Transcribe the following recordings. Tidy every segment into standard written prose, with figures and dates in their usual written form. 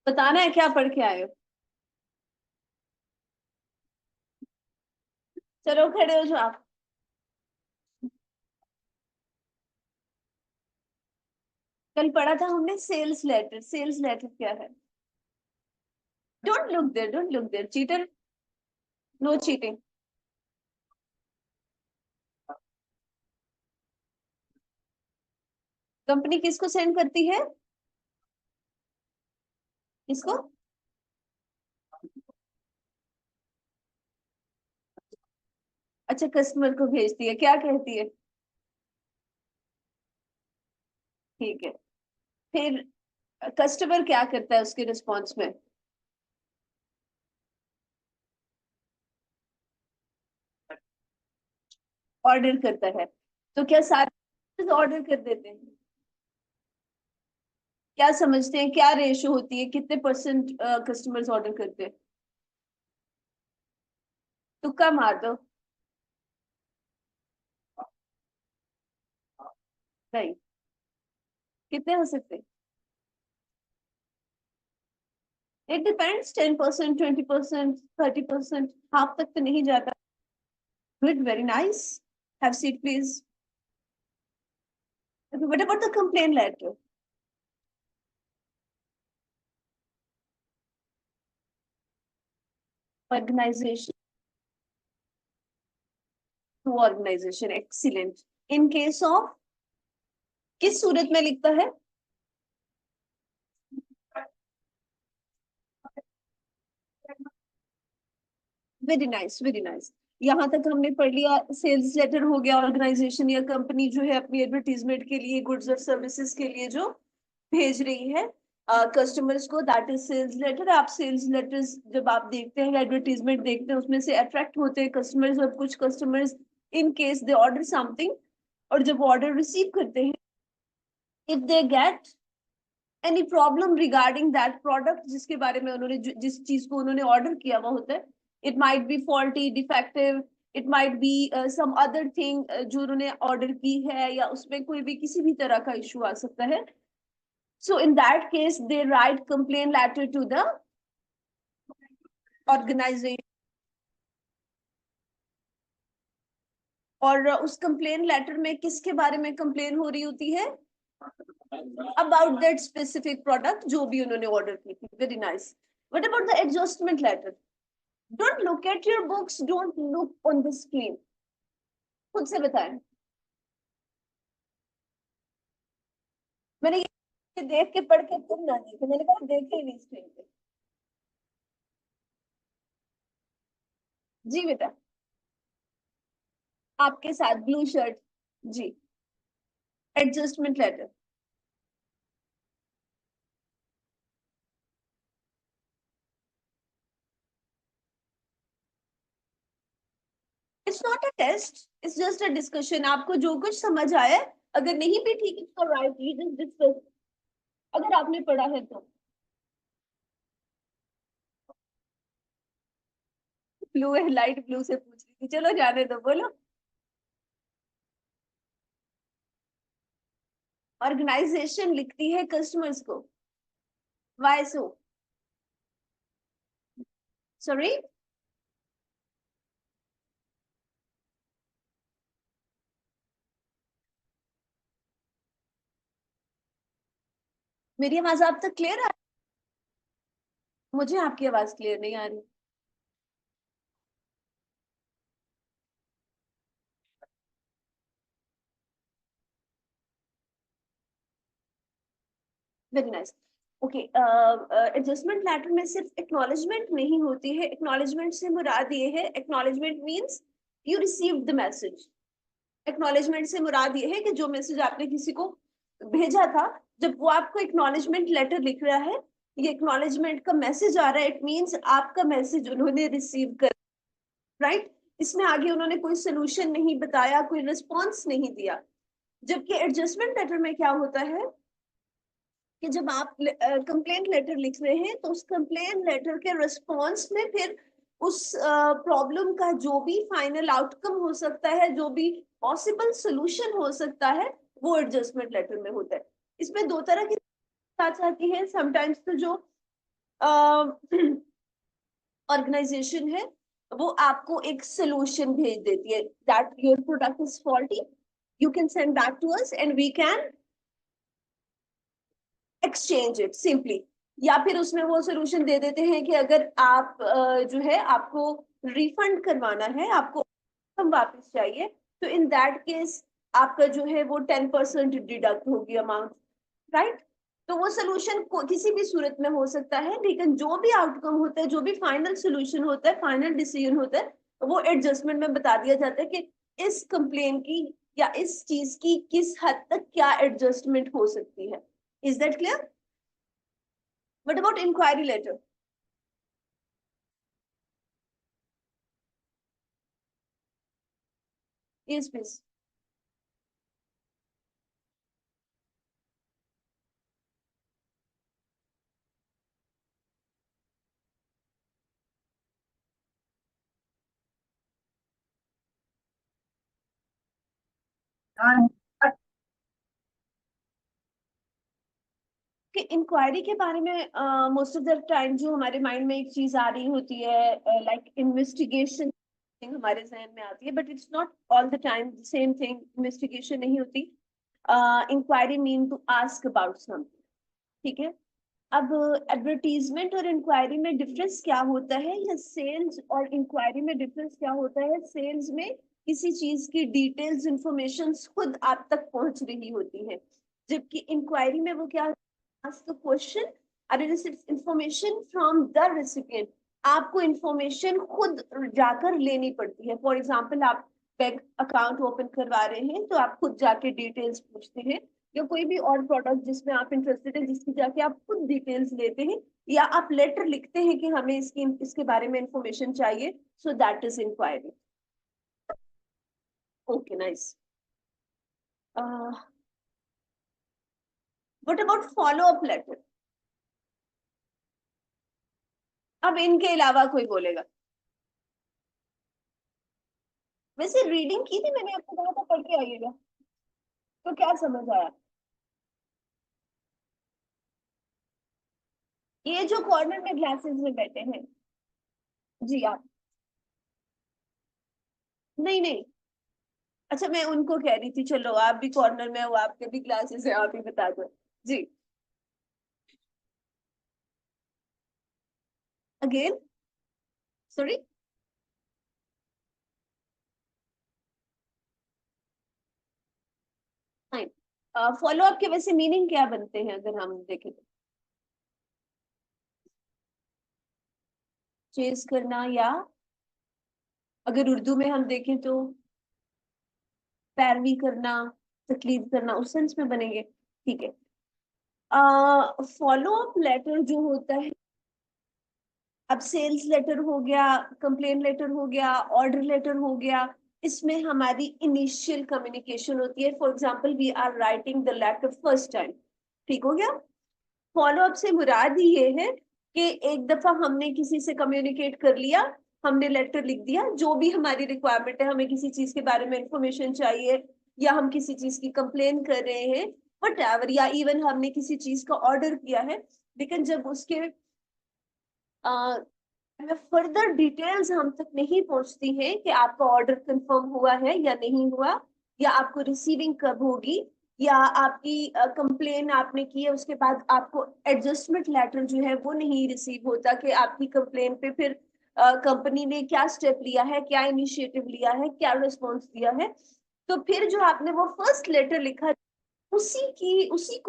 बताना है क्या पढ़ के आए हो। चलो खड़े हो जाओ आप। कल पढ़ा था हमने सेल्स लेटर। सेल्स लेटर क्या है? Don't look there, don't look there, cheater. No cheating. Company किसको सेंड करती है? किसको? अच्छा, कस्टमर को भेजती है, क्या कहती है? ठीक है। फिर कस्टमर क्या करता है उसके रिस्पॉन्स में? ऑर्डर करता है। तो क्या सारे ऑर्डर कर देते हैं? क्या समझते हैं, क्या रेशो होती है, कितने परसेंट कस्टमर्स ऑर्डर करते हैं? तुक्का मार दो। नहीं। कितने हो सकते? इट डिपेंड्स, 10%, 20%, 30%, हाफ तक तो नहीं जाता। Good, very nice. Have seat please. What about the complain letter? Organisation to organisation, excellent. In case of, किस सूरत में लिखता है? Very nice, very nice. यहाँ तक हमने पढ़ लिया। सेल्स लेटर हो गया, ऑर्गेनाइजेशन या कंपनी जो है अपनी एडवर्टीजमेंट के लिए, गुड्स और सर्विसेज के लिए जो भेज रही है कस्टमर्स को, दैट इज सेल्स लेटर। आप सेल्स लेटर्स जब आप देखते हैं, एडवर्टीजमेंट देखते हैं, उसमें से अट्रैक्ट होते हैं कस्टमर्स, और कुछ customers in case they order something, और जब ऑर्डर रिसीव करते हैं, if they get any problem regarding that product जिसके बारे में उन्होंने जिस चीज को उन्होंने ऑर्डर किया हुआ होता है, it might be faulty, defective, it might be some other thing जो उन्होंने ऑर्डर की है, या उसमें कोई भी किसी भी तरह का इशू आ सकता है। So in that case, they write complaint letter to the organization, और उस कंप्लेन लेटर में किसके बारे में कंप्लेन हो रही होती है? अबाउट दैट स्पेसिफिक प्रोडक्ट जो भी उन्होंने ऑर्डर की थी। Very nice. What about the adjustment letter? Don't look at your books, don't look on the screen. खुद से बताएं। मैंने ये देख के पढ़ के तुम ना देखे, मैंने कहा देखे ही नहीं स्क्रीन पे। जी बेटा। आपके साथ ब्लू शर्ट। जी। Adjustment letter. It's not a test, it's just a discussion. आपको जो कुछ समझ आया, अगर नहीं भी ठीक है तो राइट, वी जस्ट डिस्कस, अगर आपने पढ़ा है तो। ब्लू है, लाइट ब्लू से पूछ रही थी, चलो जाने दो, बोलो। ऑर्गेनाइजेशन लिखती है कस्टमर्स को। वाई सो? सॉरी। मेरी आवाज आप तक क्लियर आ? मुझे आपकी आवाज क्लियर नहीं आ रही। Very nice. Okay. Adjustment letter में सिर्फ एक्नॉलेजमेंट नहीं होती है। एक्नॉलेजमेंट से मुराद ये है, acknowledgement means you received the message. Acknowledgement से मुराद ये है कि जो मैसेज आपने किसी को भेजा था, जब वो आपको एक्नॉलेजमेंट लेटर लिख रहा है, ये एक्नॉलेजमेंट का मैसेज आ रहा है, इट मीन्स आपका मैसेज उन्होंने रिसीव कर, राइट। इसमें आगे उन्होंने कोई सोल्यूशन नहीं बताया, कोई रिस्पॉन्स नहीं दिया। जबकि एडजस्टमेंट लेटर में क्या होता है कि जब आप कंप्लेंट लेटर लिख रहे हैं, तो उस कंप्लेंट लेटर के रिस्पॉन्स में फिर उस प्रॉब्लम का जो भी फाइनल आउटकम हो सकता है, जो भी पॉसिबल सोल्यूशन हो सकता है, वो एडजस्टमेंट लेटर में होता है। इसमें दो तरह की बात आती है। समटाइम्स तो जो ऑर्गेनाइजेशन है, वो आपको एक सोल्यूशन भेज देती है that your product is faulty, you can send back to us and we can exchange it simply. या फिर उसमें वो सोल्यूशन दे देते हैं कि अगर आप जो है आपको रिफंड करवाना है, आपको हम वापस चाहिए, तो इन दैट केस आपका जो है वो 10% डिडक्ट होगी अमाउंट, राइट। तो वो सोल्यूशन किसी भी सूरत में हो सकता है, लेकिन जो भी आउटकम होता है, जो भी फाइनल सोल्यूशन होता है, फाइनल डिसीजन होता है, वो एडजस्टमेंट में बता दिया जाता है कि इस कंप्लेन की या इस चीज की किस हद तक क्या एडजस्टमेंट हो सकती है। Is that clear? What about inquiry letter? Yes please. कि इंक्वायरी के बारे में मोस्ट ऑफ द टाइम जो हमारे माइंड में एक चीज आ रही होती है लाइक इन्वेस्टिगेशन हमारे जहन में आती है, but it's not all the time same thing. Investigation नहीं होती। Inquiry mean to ask about something, ठीक है। अब एडवर्टीजमेंट और इंक्वायरी में डिफरेंस क्या होता है, या सेल्स और इंक्वायरी में डिफरेंस क्या होता है? सेल्स में किसी चीज की डिटेल्स इंफॉर्मेशन खुद आप तक पहुंच रही होती है, जबकि इंक्वायरी में वो क्या, ask the question and elicit information from the recipient। आपको इंफॉर्मेशन खुद जाकर लेनी पड़ती है। फॉर एग्जाम्पल, आप बैंक अकाउंट ओपन करवा रहे हैं, तो आप खुद जाके डिटेल्स पूछते हैं, या कोई भी और प्रोडक्ट जिसमें आप इंटरेस्टेड हैं जिसकी जाके आप खुद डिटेल्स लेते हैं, या आप लेटर लिखते हैं कि हमें इसके बारे में इंफॉर्मेशन चाहिए, so that is inquiry. Okay nice. What about follow up letter? अब इनके अलावा कोई बोलेगा? वैसे रीडिंग की थी मैंने, आपको कहा था पढ़ के आइएगा, तो क्या समझ आया? ये जो कॉर्नर में ग्लासेस में बैठे हैं, जी आप? नहीं नहीं, अच्छा मैं उनको कह रही थी, चलो आप भी कॉर्नर में हो, आपके भी ग्लासेस है, आप ही बता दो। जी, अगेन, सॉरी। फॉलो अप के वैसे मीनिंग क्या बनते हैं अगर हम देखें तो? चेज करना, या अगर उर्दू में हम देखें तो पैरवी करना, तकलीद करना, उस सेंस में बनेंगे, ठीक है। फॉलो अप लेटर जो होता है, अब सेल्स लेटर हो गया, कंप्लेन लेटर हो गया, ऑर्डर लेटर हो गया, इसमें हमारी इनिशियल कम्युनिकेशन होती है। For example, we are writing the letter first time, ठीक हो गया। फॉलो अप से मुराद ये है कि एक दफा हमने किसी से कम्युनिकेट कर लिया, हमने लेटर लिख दिया, जो भी हमारी रिक्वायरमेंट है, हमें किसी चीज के बारे में इंफॉर्मेशन चाहिए, या हम किसी चीज की कंप्लेन कर रहे हैं, वट एवर, या इवन हमने किसी चीज का ऑर्डर किया है, लेकिन जब उसके फर्दर डिटेल्स हम तक नहीं पहुंचती हैं कि आपका ऑर्डर कंफर्म हुआ है या नहीं हुआ, या आपको रिसीविंग कब होगी, या आपकी कंप्लेन आपने की है उसके बाद आपको एडजस्टमेंट लेटर जो है वो नहीं रिसीव होता कि आपकी कंप्लेन पे फिर कंपनी ने क्या स्टेप लिया है, क्या इनिशिएटिव लिया है, क्या रिस्पॉन्स दिया है। तो फिर जो आपने वो फर्स्ट लेटर लिखा, उसी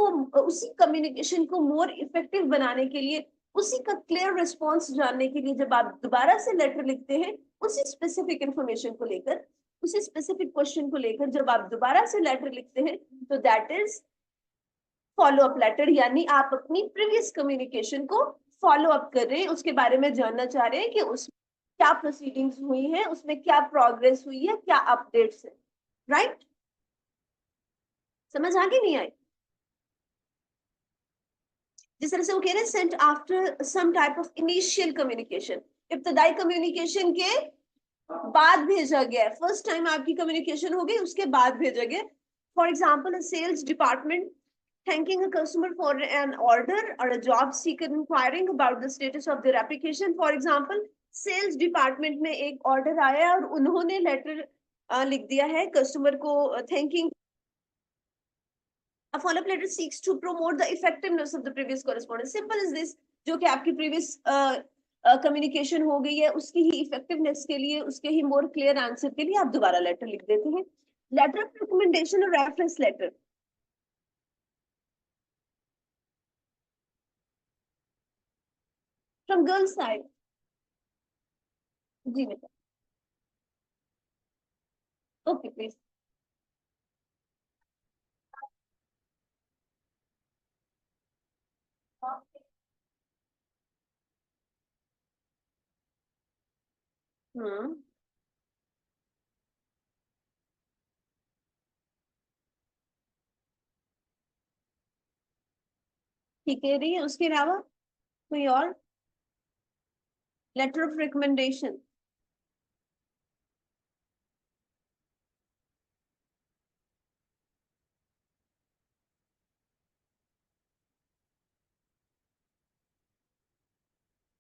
कम्युनिकेशन को मोर इफेक्टिव बनाने के लिए, उसी का क्लियर रिस्पॉन्स जानने के लिए, जब आप दोबारा से लेटर लिखते हैं, उसी स्पेसिफिक इंफॉर्मेशन को लेकर, उसी स्पेसिफिक क्वेश्चन को लेकर जब आप दोबारा से लेटर लिखते हैं, तो that is follow up letter. यानी आप अपनी प्रीवियस कम्युनिकेशन को फॉलो अप कर रहे हैं, उसके बारे में जानना चाह रहे हैं कि उसमें क्या प्रोसीडिंग्स हुई हैं, उसमें क्या प्रोग्रेस हुई है, क्या अपडेट्स है, राइट? समझ आगे नहीं आई? जिस तरह से वो कह रहे हैं, sent after some type of initial communication, इब्तदाई कम्युनिकेशन के बाद भेजा गया है, फर्स्ट टाइम आपकी कम्युनिकेशन हो गई उसके बाद भेजा गया। For example, sales department thanking a customer for an order or a job seeker inquiring about the status of their application. For example, sales department में एक ऑर्डर आया और उन्होंने लेटर लिख दिया है कस्टमर को thanking. A follow-up letter seeks to promote the effectiveness of the previous correspondence. Simple as this. जो कि आपकी previous कम्युनिकेशन हो गई है उसकी ही इफेक्टिवनेस के लिए, उसके ही मोर क्लियर आंसर के लिए आप दोबारा लेटर लिख देते हैं. लेटर ऑफ रिकमेंडेशन और reference letter. From girls side. जी बेटा. Okay please. हम्म. ठीक है रही है. उसके अलावा कोई और. Letter of recommendation.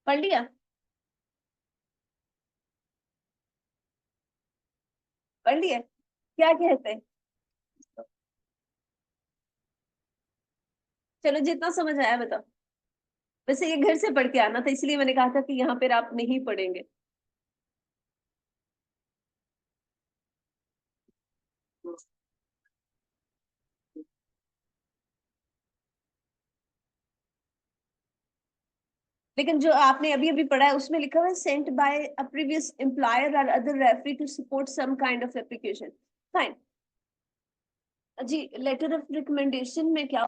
पढ़ लिया. पढ़ लिया. क्या कहते हैं. चलो जितना समझ आया बताओ. वैसे ये घर से पढ़ के आना था इसलिए मैंने कहा था कि यहाँ पर आप नहीं पढ़ेंगे. लेकिन जो आपने अभी अभी पढ़ा है उसमें लिखा हुआ है sent by a previous employer और other referee to support some kind of application. Fine. जी लेटर ऑफ रिकमेंडेशन में क्या.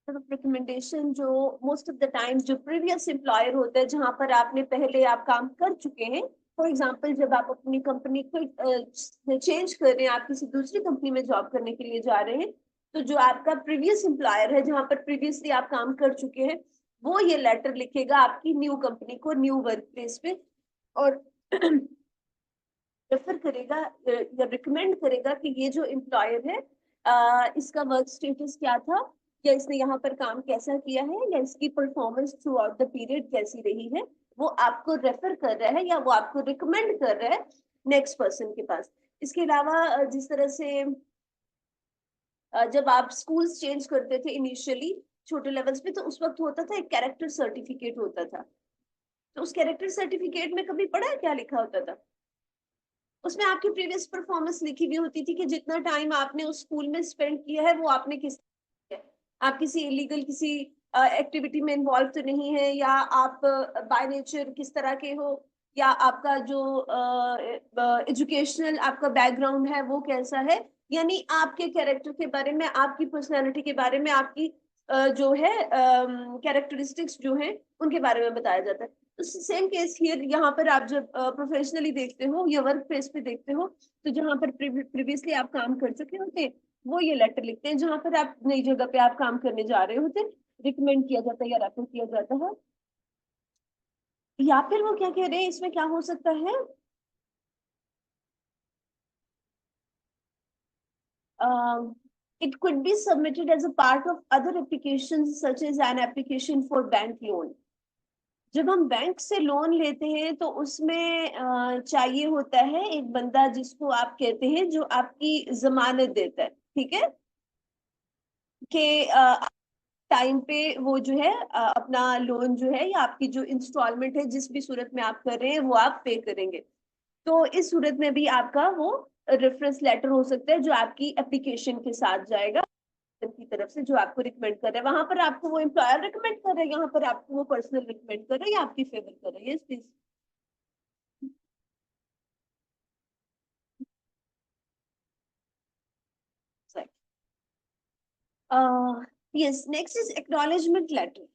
रिकमेंडेशन जो मोस्ट ऑफ द टाइम जो प्रीवियस एम्प्लॉयर होता है जहां पर आपने पहले आप काम कर चुके हैं. फॉर एग्जांपल जब आप अपनी कंपनी को चेंज कर रहे हैं, आप किसी दूसरी कंपनी में जॉब करने के लिए जा रहे हैं, तो जो आपका प्रीवियस एम्प्लॉयर है जहां पर प्रीवियसली आप काम कर चुके हैं वो ये लेटर लिखेगा आपकी न्यू कंपनी को न्यू वर्क प्लेस पे. और रेफर करेगा या रिकमेंड करेगा कि ये जो एम्प्लॉयर है इसका वर्क स्टेटस क्या था, या इसने यहाँ पर काम कैसा किया है, या इसकी performance through out the period कैसी रही है. वो आपको रेफर कर रहा है या वो आपको रिकमेंड कर रहा है नेक्स्ट पर्सन के पास. इसके अलावा जिस तरह से जब आप स्कूल्स चेंज करते थे इनिशियली छोटे लेवल्स पे, तो उस वक्त होता था एक कैरेक्टर सर्टिफिकेट होता था. तो उस कैरेक्टर सर्टिफिकेट में कभी पढ़ा है क्या लिखा होता था. उसमें आपकी प्रीवियस परफॉर्मेंस लिखी हुई होती थी कि जितना टाइम आपने उस स्कूल में स्पेंड किया है वो आपने किस किया है. आप किसी इलीगल किसी एक्टिविटी में इन्वॉल्व तो नहीं है, या आप बाय नेचर किस तरह के हो, या आपका जो एजुकेशनल आपका बैकग्राउंड है वो कैसा है. यानी आपके कैरेक्टर के बारे में, आपकी पर्सनैलिटी के बारे में, आपकी जो है कैरेक्टरिस्टिक्स जो है उनके बारे में बताया जाता है. तो सेम केस हियर. यहाँ पर आप जब प्रोफेशनली देखते हो या वर्क प्लेस पे देखते हो, तो जहाँ पर प्रीवियसली आप काम कर चुके होते हैं वो ये लेटर लिखते हैं. जहाँ पर आप नई जगह पे आप काम करने जा रहे होते हैं रिकमेंड किया जाता है या रेफर किया जाता है. या फिर वो क्या कह रहे हैं इसमें क्या हो सकता है. It could be submitted as a part of other applications such as an application for bank loan. जब हम बैंक से लोन लेते हैं तो उसमें चाहिए होता है एक बंदा जिसको आप कहते हैं जो आपकी जमानत देता है. ठीक है. कि टाइम पे वो जो है अपना लोन जो है या आपकी जो इंस्टॉलमेंट है जिस भी सूरत में आप कर रहे हैं वो आप पे करेंगे. तो इस सूरत में भी आपका वो रेफरेंस लेटर हो सकता है जो आपकी एप्लीकेशन के साथ जाएगा की तरफ से, जो आपको रिकमेंड कर रहा है. वहां पर आपको वो एम्प्लॉयर रिकमेंड कर रहा है, यहाँ पर आपको वो पर्सनल रिकमेंड कर रहा है या आपकी फेवर कर रहा है. Yes please. Yes next is acknowledgement letter.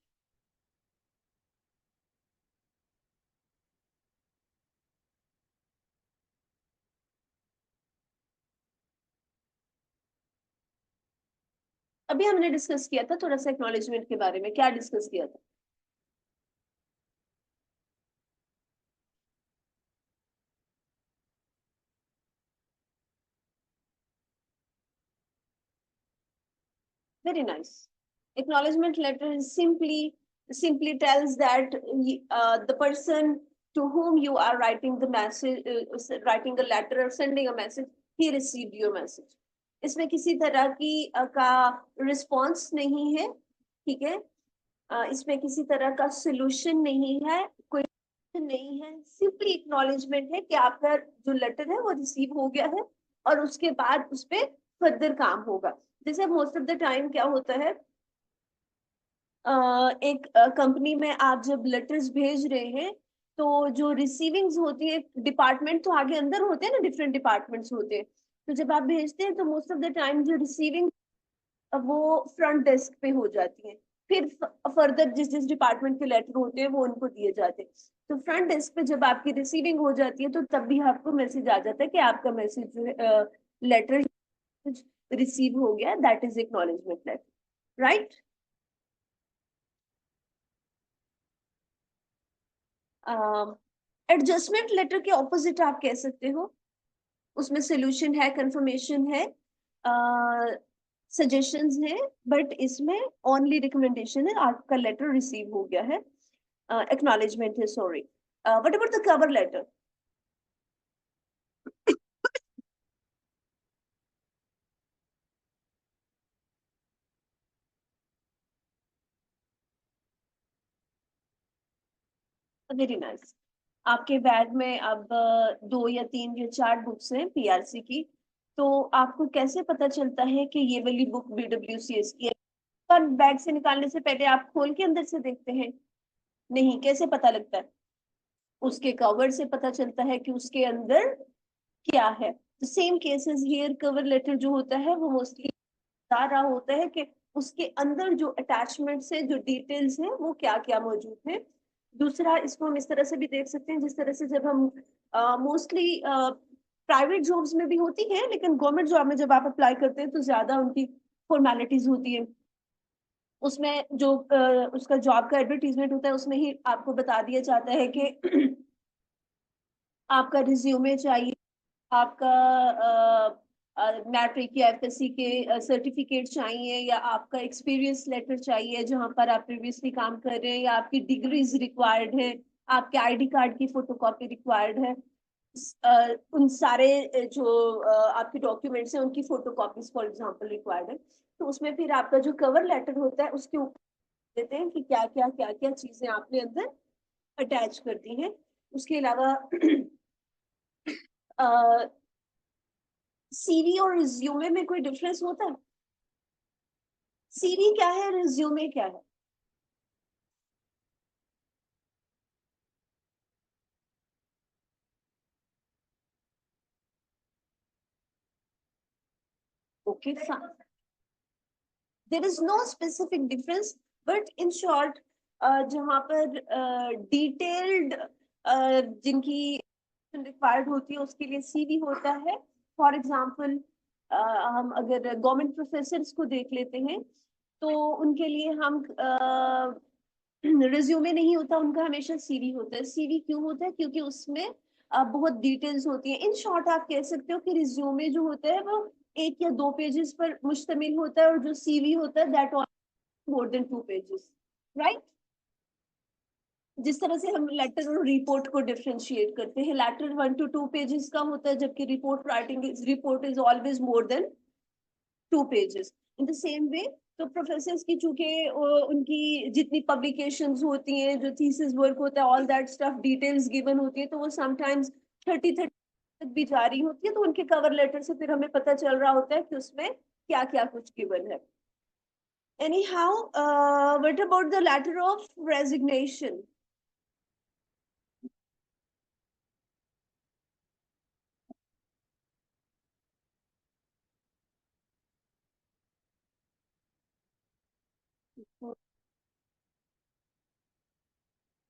अभी हमने डिस्कस किया था थोड़ा सा एक्नॉलेजमेंट के बारे में. क्या डिस्कस किया था. Very nice. Acknowledgement letter is simply tells that the person to whom you are writing the message, writing a letter or sending a message, he received your message. इसमें किसी तरह की का रिस्पॉन्स नहीं है, ठीक है। इसमें किसी तरह का सोल्यूशन नहीं है, कोई नहीं है, सिंपली एक्नॉलेजमेंट है कि आपका जो लेटर है वो रिसीव हो गया है और उसके बाद उस पर फर्दर काम होगा। जैसे मोस्ट ऑफ द टाइम क्या होता है, एक कंपनी में आप जब लेटर्स भेज रहे हैं तो जो रिसीविंग्स होती है, डिपार्टमेंट तो आगे अंदर होते हैं ना, डिफरेंट डिपार्टमेंट्स होते हैं, तो जब आप भेजते हैं तो मोस्ट ऑफ द टाइम जो रिसीविंग वो फ्रंट डेस्क पे हो जाती है, फिर फर्दर जिस जिस डिपार्टमेंट के लेटर होते हैं वो उनको दिए जाते हैं। तो फ्रंट डेस्क पे जब आपकी रिसीविंग हो जाती है तो तब भी आपको मैसेज आ जाता है कि आपका मैसेज जो है, लेटर रिसीव हो गया, that is acknowledgement letter, right. Adjustment letter के ऑपोजिट आप कह सकते हो, उसमें सोल्यूशन है, कंफर्मेशन है, सजेशंस है, बट इसमें ओनली रिकमेंडेशन है, आपका लेटर रिसीव हो गया है, एक्नॉलेजमेंट है, sorry. What about the cover letter? Very nice. आपके बैग में अब 2 या 3 या 4 बुक्स हैं पीआरसी की, तो आपको कैसे पता चलता है कि ये वाली बुक बीडब्ल्यूसीएस की है? पर बैग से निकालने से पहले आप खोल के अंदर से देखते हैं? नहीं, कैसे पता लगता है? उसके कवर से पता चलता है कि उसके अंदर क्या है। तो same cases here, cover letter जो होता है वो मोस्टली बता रहा होता है कि उसके अंदर जो अटैचमेंट्स है, जो डिटेल्स है, वो क्या क्या मौजूद है। दूसरा, इसको हम इस तरह से भी देख सकते हैं, जिस तरह से जब हम मोस्टली प्राइवेट जॉब्स में भी होती है, लेकिन गवर्नमेंट जॉब में जब आप अप्लाई करते हैं तो ज्यादा उनकी फॉर्मेलिटीज होती है। उसमें जो उसका जॉब का एडवर्टीजमेंट होता है उसमें ही आपको बता दिया जाता है कि आपका रिज्यूमे चाहिए, आपका मैट्रिक या एफएससी के सर्टिफिकेट चाहिए, या आपका एक्सपीरियंस लेटर चाहिए जहां पर आप प्रीवियसली काम कर रहे हैं, या आपकी डिग्रीज रिक्वायर्ड है, आपके आईडी कार्ड की फोटोकॉपी रिक्वायर्ड है। उन सारे जो आपके डॉक्यूमेंट्स हैं उनकी फोटोकॉपीज फॉर एग्जांपल रिक्वायर्ड है। तो उसमें फिर आपका जो कवर लेटर होता है उसके ऊपर देते हैं कि क्या क्या चीजें आपने अंदर अटैच कर दी हैं। उसके अलावा सीवी और रिज्यूमे में कोई डिफरेंस होता है? सीवी क्या है, रिज्यूमे क्या है? Okay, there is no specific difference, but in short जहां पर डिटेल्ड जिनकी रिक्वायर्ड होती है उसके लिए सीवी होता है। फॉर एग्जाम्पल, हम अगर गवर्नमेंट प्रोफेसर्स को देख लेते हैं तो उनके लिए हम रिज्यूमे नहीं होता उनका, हमेशा सीवी होता है। सीवी क्यों होता है? क्योंकि उसमें बहुत डिटेल्स होती है। इन शॉर्ट आप कह सकते हो कि रिज्यूमे जो होता है वो 1 या 2 पेजेस पर मुश्तमिल होता है, और जो सीवी होता है that more than 2 pages, right. जिस तरह से हम लेटर और रिपोर्ट को डिफरेंशिएट करते हैं, लेटर 1 to 2 पेजेस का होता है, जबकि report is always more than 2 pages. In the same way, तो प्रोफेसर्स की चूंकि उनकी जितनी पब्लिकेशंस होती हैं, जो थीसिस वर्क होता है, all that stuff details given होती है, तो वो समटाइम्स 30 तक भी जारी होती है। तो उनके कवर लेटर से फिर हमें पता चल रहा होता है कि उसमें क्या क्या कुछ गिवन है। Anyhow, what about the letter of resignation?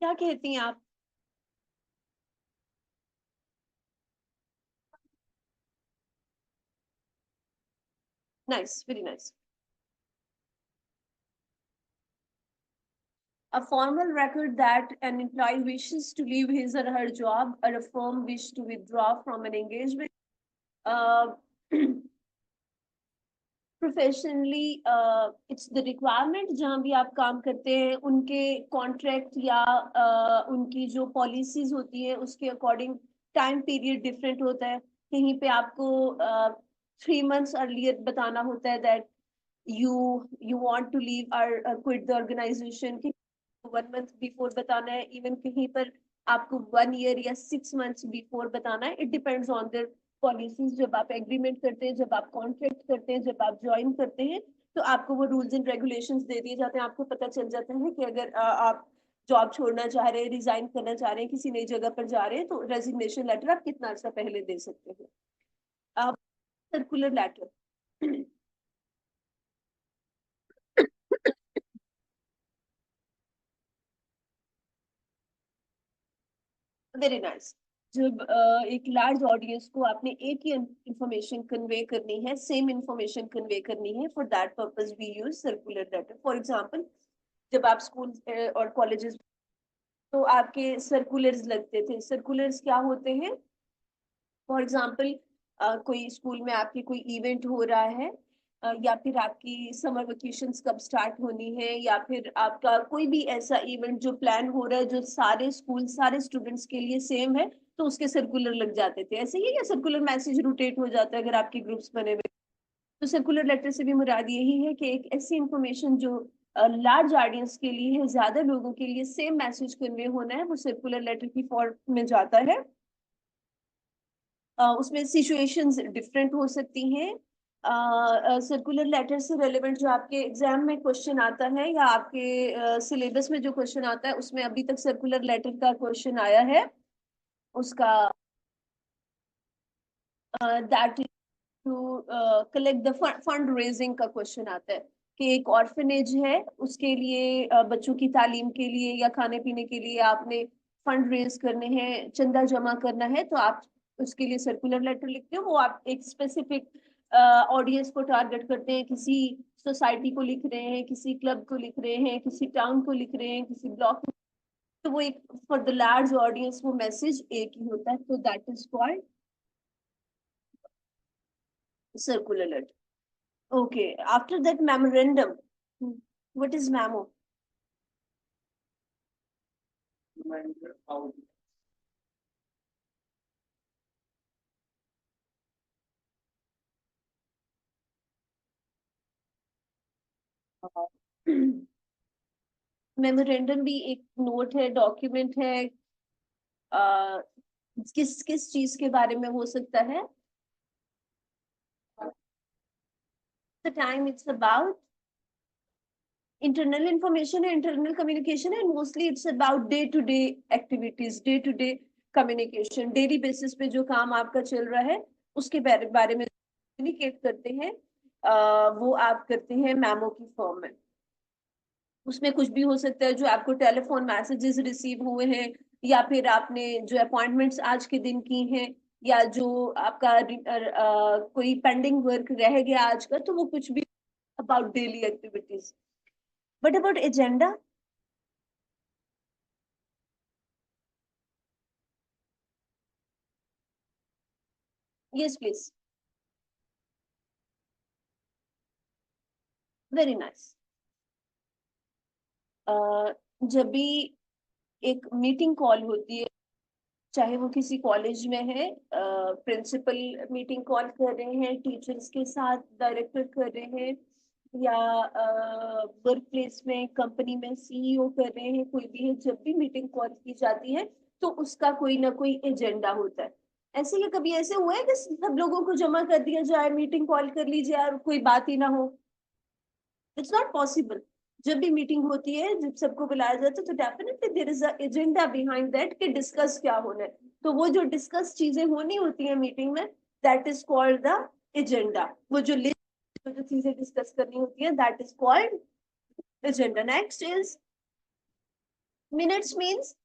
क्या कहती हैं आप? Nice, very nice. A formal record that an employee wishes to leave his or her job, or a firm wish to withdraw from an engagement. Uh, professionally it's the requirement, जहाँ भी आप काम करते हैं उनके कॉन्ट्रैक्ट या उनकी जो पॉलिसीज होती है उसके अकॉर्डिंग टाइम पीरियड डिफरेंट होता है। कहीं पे आपको 3 months अर्लियर बताना होता है that you you want to leave और quit the organisation, 1 month before बताना है, इवन कहीं पर आपको 1 year या 6 months बिफोर बताना है। It depends on their policies. जब आप एग्रीमेंट करते हैं, जब आप कॉन्ट्रैक्ट करते हैं, जब आप ज्वाइन करते हैं, तो आपको वो रूल्स एंड रेगुलेशंस दे दिए जाते हैं। आपको पता चल जाता है कि अगर आप जॉब छोड़ना चाह रहे हैं, रिजाइन करना चाह रहे हैं, किसी नई जगह पर जा रहे हैं, तो रेजिग्नेशन लेटर आप कितना अर्सा पहले दे सकते हैं। आप सर्कुलर लेटर वेरी नाइस। जब एक लार्ज ऑडियंस को आपने एक ही इंफॉर्मेशन कन्वे करनी है, सेम इंफॉर्मेशन कन्वे करनी है, for that purpose we use circular letter. For example, जब आप स्कूल और कॉलेजेस, तो आपके सर्कुलर्स लगते थे। सर्कुलर्स क्या होते हैं? फॉर एग्जाम्पल, कोई स्कूल में आपके कोई इवेंट हो रहा है, या फिर आपकी समर वेकेशंस कब स्टार्ट होनी है, या फिर आपका कोई भी ऐसा इवेंट जो प्लान हो रहा है जो सारे स्कूल सारे स्टूडेंट्स के लिए सेम है, तो उसके सर्कुलर लग जाते थे। ऐसे ही, या सर्कुलर मैसेज रोटेट हो जाता है अगर आपके ग्रुप्स बने हुए। तो सर्कुलर लेटर से भी मुराद यही है कि एक ऐसी इंफॉर्मेशन जो लार्ज ऑडियंस के लिए है, ज्यादा लोगों के लिए सेम मैसेज कन्वे होना है, वो सर्कुलर लेटर की फॉर्म में जाता है। उसमें सिचुएशंस डिफरेंट हो सकती हैं। सर्कुलर लेटर से रेलेवेंट जो आपके एग्जाम में क्वेश्चन आता है या आपके सिलेबस में जो क्वेश्चन आता है, उसमें अभी तक सर्कुलर लेटर का क्वेश्चन आया है। उसका that to collect the fund raising का क्वेश्चन आता है कि एक ऑर्फनेज है, उसके लिए बच्चों की तालीम के लिए या खाने पीने के लिए आपने फंड रेज करने हैं, चंदा जमा करना है, तो आप उसके लिए सर्कुलर लेटर लिखते हो। वो आप एक स्पेसिफिक ऑडियंस को टारगेट करते हैं, किसी सोसाइटी को लिख रहे हैं, किसी क्लब को लिख रहे हैं, किसी टाउन को लिख रहे हैं, किसी ब्लॉक को। तो वो एक फॉर द लार्ज ऑडियंस वो मैसेज एक ही होता है, तो that is called circular letter. Okay, after that memorandum. What is memo? Memorandum भी एक नोट है, डॉक्यूमेंट है। आ, किस किस चीज के बारे में हो सकता है? The time it's about internal information है, इंटरनल कम्युनिकेशन है, mostly it's about day to day activities, day to day communication, daily basis पे जो काम आपका चल रहा है उसके बारे में कम्युनिकेट करते हैं। वो आप करते हैं मेमो की फॉर्म में। उसमें कुछ भी हो सकता है, जो आपको टेलीफोन मैसेजेस रिसीव हुए हैं, या फिर आपने जो अपॉइंटमेंट्स आज के दिन की हैं, या जो आपका कोई पेंडिंग वर्क रह गया आज का, तो वो कुछ भी about daily activities. But about agenda? Yes please. Very nice. जब भी एक मीटिंग कॉल होती है, चाहे वो किसी कॉलेज में है, प्रिंसिपल मीटिंग कॉल कर रहे हैं, टीचर्स के साथ डायरेक्टर कर रहे हैं, या वर्क प्लेस में कंपनी में सीईओ कर रहे हैं, कोई भी है, जब भी मीटिंग कॉल की जाती है तो उसका कोई ना कोई एजेंडा होता है। ऐसे ही कभी ऐसे हुआ है कि सब लोगों को जमा कर दिया जाए, मीटिंग कॉल कर लीजिए और कोई बात ही ना हो? It's not possible. जब भी मीटिंग होती है, जब सबको बुलाया जाता है, तो definitely there is a agenda behind that कि डिस्कस क्या होना है। तो वो जो डिस्कस चीजें होनी होती है मीटिंग में, that is called the agenda. वो जो लिस्ट, जो चीजें डिस्कस करनी होती है, that is called agenda. Next is minutes means.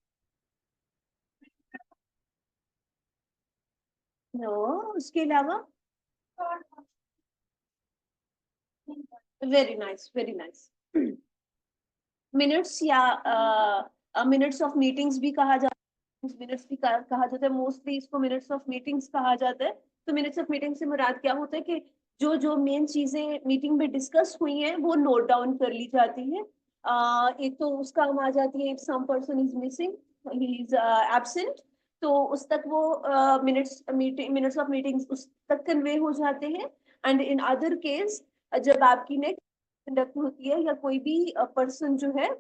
No, उसके अलावा? Very nice, very nice. Minutes या मिनट्स ऑफ मीटिंग्स भी कहा जाता है, मिनट्स भी कहा जाता है, मोस्टली इसको मिनट्स ऑफ मीटिंग्स कहा जाता है। तो मिनट्स ऑफ मीटिंग से मुराद क्या होता है कि जो जो मेन चीजें मीटिंग में डिस्कस हुई हैं वो नोट डाउन कर ली जाती है। एक तो उसका हम आ जाती है, if some person is missing, he is absent, तो उस तक वो मिनट्स ऑफ मीटिंग्स उस तक कन्वे हो जाते हैं। एंड इन अदर केस, जब आपकी नेक्स्ट कंडक्ट होती है या कोई भी पर्सन जो है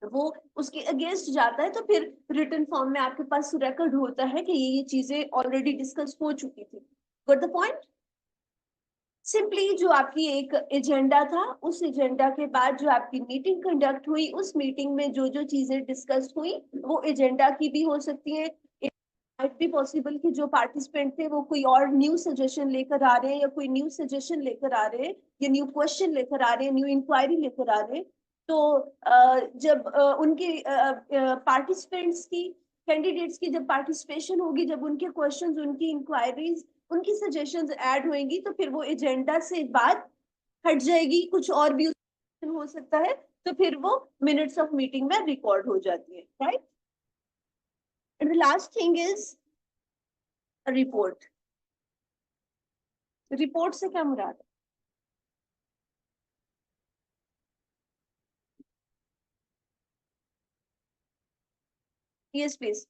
वो उसके अगेंस्ट जाता है, तो फिर रिटन फॉर्म में आपके पास रिकॉर्ड होता है कि ये चीजें ऑलरेडी डिस्कस हो चुकी थी। Got the point? सिंपली जो आपकी एक एजेंडा था, उस एजेंडा के बाद जो आपकी मीटिंग कंडक्ट हुई, उस मीटिंग में जो जो चीजें डिस्कस हुई वो एजेंडा की भी हो सकती है। इट भी पॉसिबल कि जो पार्टिसिपेंट थे वो कोई और न्यू सजेशन लेकर आ रहे हैं, या कोई न्यू सजेशन लेकर आ रहे हैं, या न्यू क्वेश्चन लेकर आ रहे हैं, न्यू इंक्वायरी लेकर आ रहे हैं। तो जब उनके पार्टिसिपेंट्स की, कैंडिडेट्स की जब पार्टिसिपेशन होगी, जब उनके क्वेश्चंस, उनकी इंक्वायरीज, उनकी सजेशंस ऐड होंगी, तो फिर वो एजेंडा से बात हट जाएगी, कुछ और भी हो सकता है, तो फिर वो मिनट्स ऑफ मीटिंग में रिकॉर्ड हो जाती है, right? And the last thing is report. Report से क्या मुराद है? Yes please.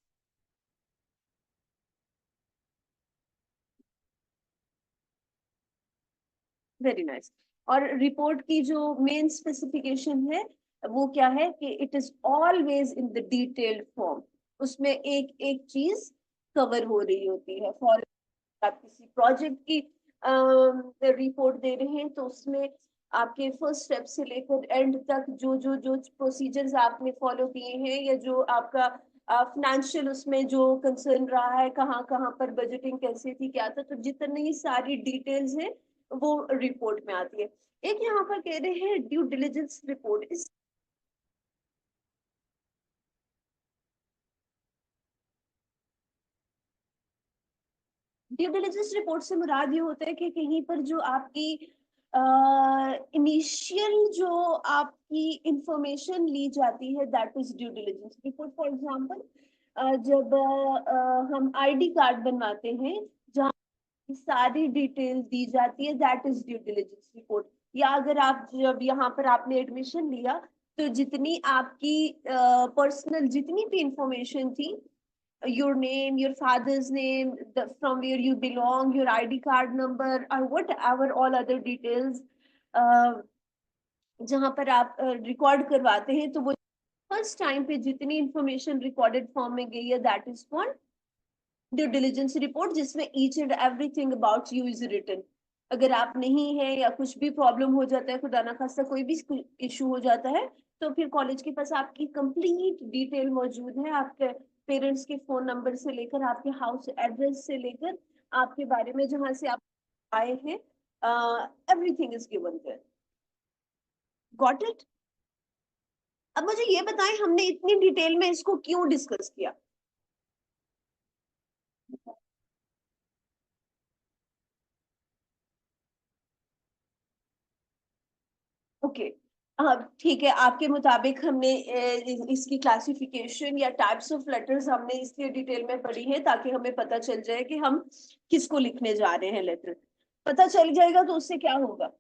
Very nice. और रिपोर्ट की जो मेन स्पेसिफिकेशन है वो क्या है कि it is always in the detailed form. उसमें एक एक चीज कवर हो रही होती है। फॉर आप किसी प्रोजेक्ट की रिपोर्ट दे रहे हैं, तो उसमें आपके फर्स्ट स्टेप से लेकर एंड तक जो जो जो प्रोसीजर्स आपने फॉलो किए हैं, या जो आपका फाइनेंशियल उसमें जो कंसर्न रहा है, कहाँ कहाँ पर बजटिंग कैसे थी, क्या था, तो जितनी सारी डिटेल्स हैं वो रिपोर्ट में आती है। एक यहाँ पर कह रहे हैं ड्यू डिलिजेंस रिपोर्ट। इस ड्यू डिलिजेंस रिपोर्ट से मुराद ये होता है कि कहीं पर जो आपकी इनिशियल जो आपकी इंफॉर्मेशन ली जाती है, that is due diligence report. For example, जब हम आईडी कार्ड बनवाते हैं, जहाँ सारी डिटेल दी जाती है, that is due diligence report. या अगर आप जब यहाँ पर आपने एडमिशन लिया, तो जितनी आपकी पर्सनल जितनी भी इंफॉर्मेशन थी, your name, your father's name, from where you belong, your ID card number, or whatever all other details, uh, जहां पर आप रिकॉर्ड करवाते हैं, तो वो फर्स्ट टाइम पे जितनी इंफॉर्मेशन रिकॉर्डेड फॉर्म में गई है, that is called due diligence report, जिसमें each and everything about you is written. अगर आप नहीं है या कुछ भी प्रॉब्लम हो जाता है, खुदा ना खास्ता कोई भी इशू हो जाता है, तो फिर कॉलेज के पास आपकी कंप्लीट डिटेल मौजूद है, आपके पेरेंट्स के फोन नंबर से लेकर, आपके हाउस एड्रेस से लेकर, आपके बारे में जहां से आप आए हैं, everything is given there. Got it? अब मुझे ये बताएं, हमने इतनी डिटेल में इसको क्यों डिस्कस किया? ओके, ठीक है, आपके मुताबिक हमने इसकी क्लासिफिकेशन या टाइप्स ऑफ लेटर्स हमने इसलिए डिटेल में पढ़ी है ताकि हमें पता चल जाए कि हम किसको लिखने जा रहे हैं लेटर। पता चल जाएगा तो उससे क्या होगा?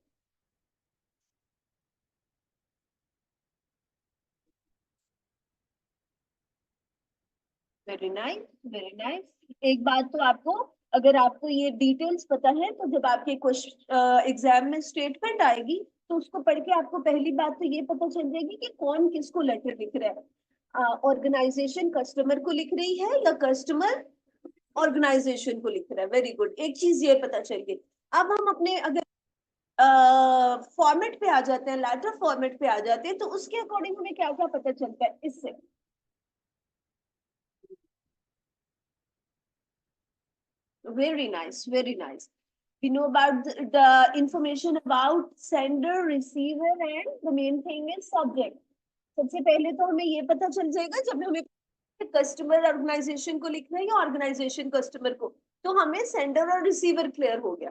Very nice, very nice. एक बात तो आपको, अगर आपको ये डिटेल्स पता है, तो जब आपके क्वेश्चन एग्जाम में स्टेटमेंट आएगी, तो उसको पढ़ के आपको पहली बात तो ये पता चल जाएगी कि कौन किसको लेटर लिख रहा है। ऑर्गेनाइजेशन कस्टमर को लिख रही है या कस्टमर ऑर्गेनाइजेशन को लिख रहा है। वेरी गुड, एक चीज ये पता चल गई। अब हम अपने अगर फॉर्मेट पे आ जाते हैं, लेटर फॉर्मेट पे आ जाते हैं, तो उसके अकॉर्डिंग हमें क्या क्या पता चलता है इससे? Very nice, very nice. We know about the information about sender, receiver, and the main thing is subject. सबसे पहले तो हमें ये पता चल जाएगा, जब हमें कस्टमर ऑर्गेनाइजेशन को लिखना है या ऑर्गेनाइजेशन कस्टमर को, तो हमें सेंडर और रिसीवर क्लियर हो गया।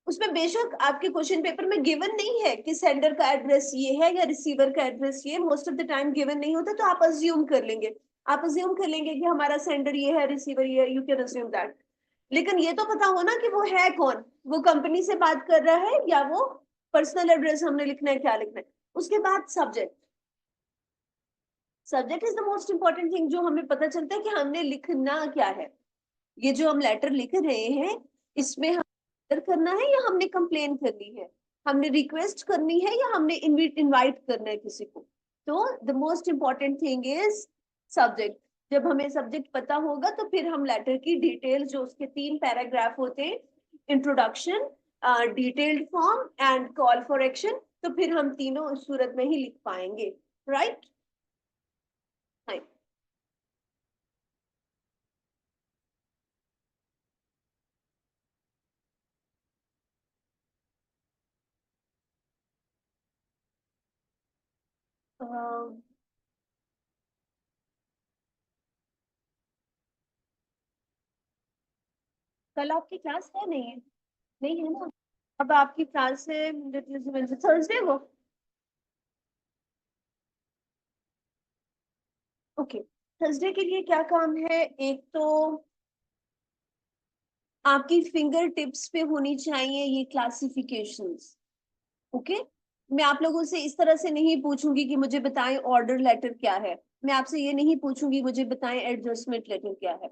उसमें बेशक आपके क्वेश्चन पेपर में गिवन नहीं है कि सेंडर का एड्रेस ये है या रिसीवर का एड्रेस ये, most of the time given नहीं होता, तो आप अज्यूम कर लेंगे। आप अज्यूम कर लेंगे कि हमारा सेंडर ये है, रिसीवर ये है, यू कैन अज्यूम दैट। लेकिन ये तो पता हो ना कि वो है कौन, वो कंपनी से बात कर रहा है या वो पर्सनल एड्रेस हमने लिखना है, क्या लिखना है। उसके बाद subject. Subject is the most important thing, जो हमें पता चलता है कि हमने लिखना क्या है। ये जो हम लेटर लिख रहे हैं, इसमें हम order करना है या हमने कंप्लेन करनी है, हमने रिक्वेस्ट करनी है या हमने इनवाइट करना है किसी को। तो the most important thing is subject. जब हमें सब्जेक्ट पता होगा तो फिर हम लेटर की डिटेल, जो उसके 3 पैराग्राफ होते हैं, introduction, detailed form and call for action, तो फिर हम तीनों इस सूरत में ही लिख पाएंगे। राइट। कल आपकी क्लास है नहीं है? नहीं है ना। अब आपकी क्लास है थर्सडे को। ओके। थर्सडे के लिए क्या काम है? एक तो आपकी फिंगर टिप्स पे होनी चाहिए ये क्लासिफिकेशंस। ओके। मैं आप लोगों से इस तरह से नहीं पूछूंगी कि मुझे बताएं ऑर्डर लेटर क्या है, मैं आपसे ये नहीं पूछूंगी मुझे बताएं एडजस्टमेंट लेटर क्या है।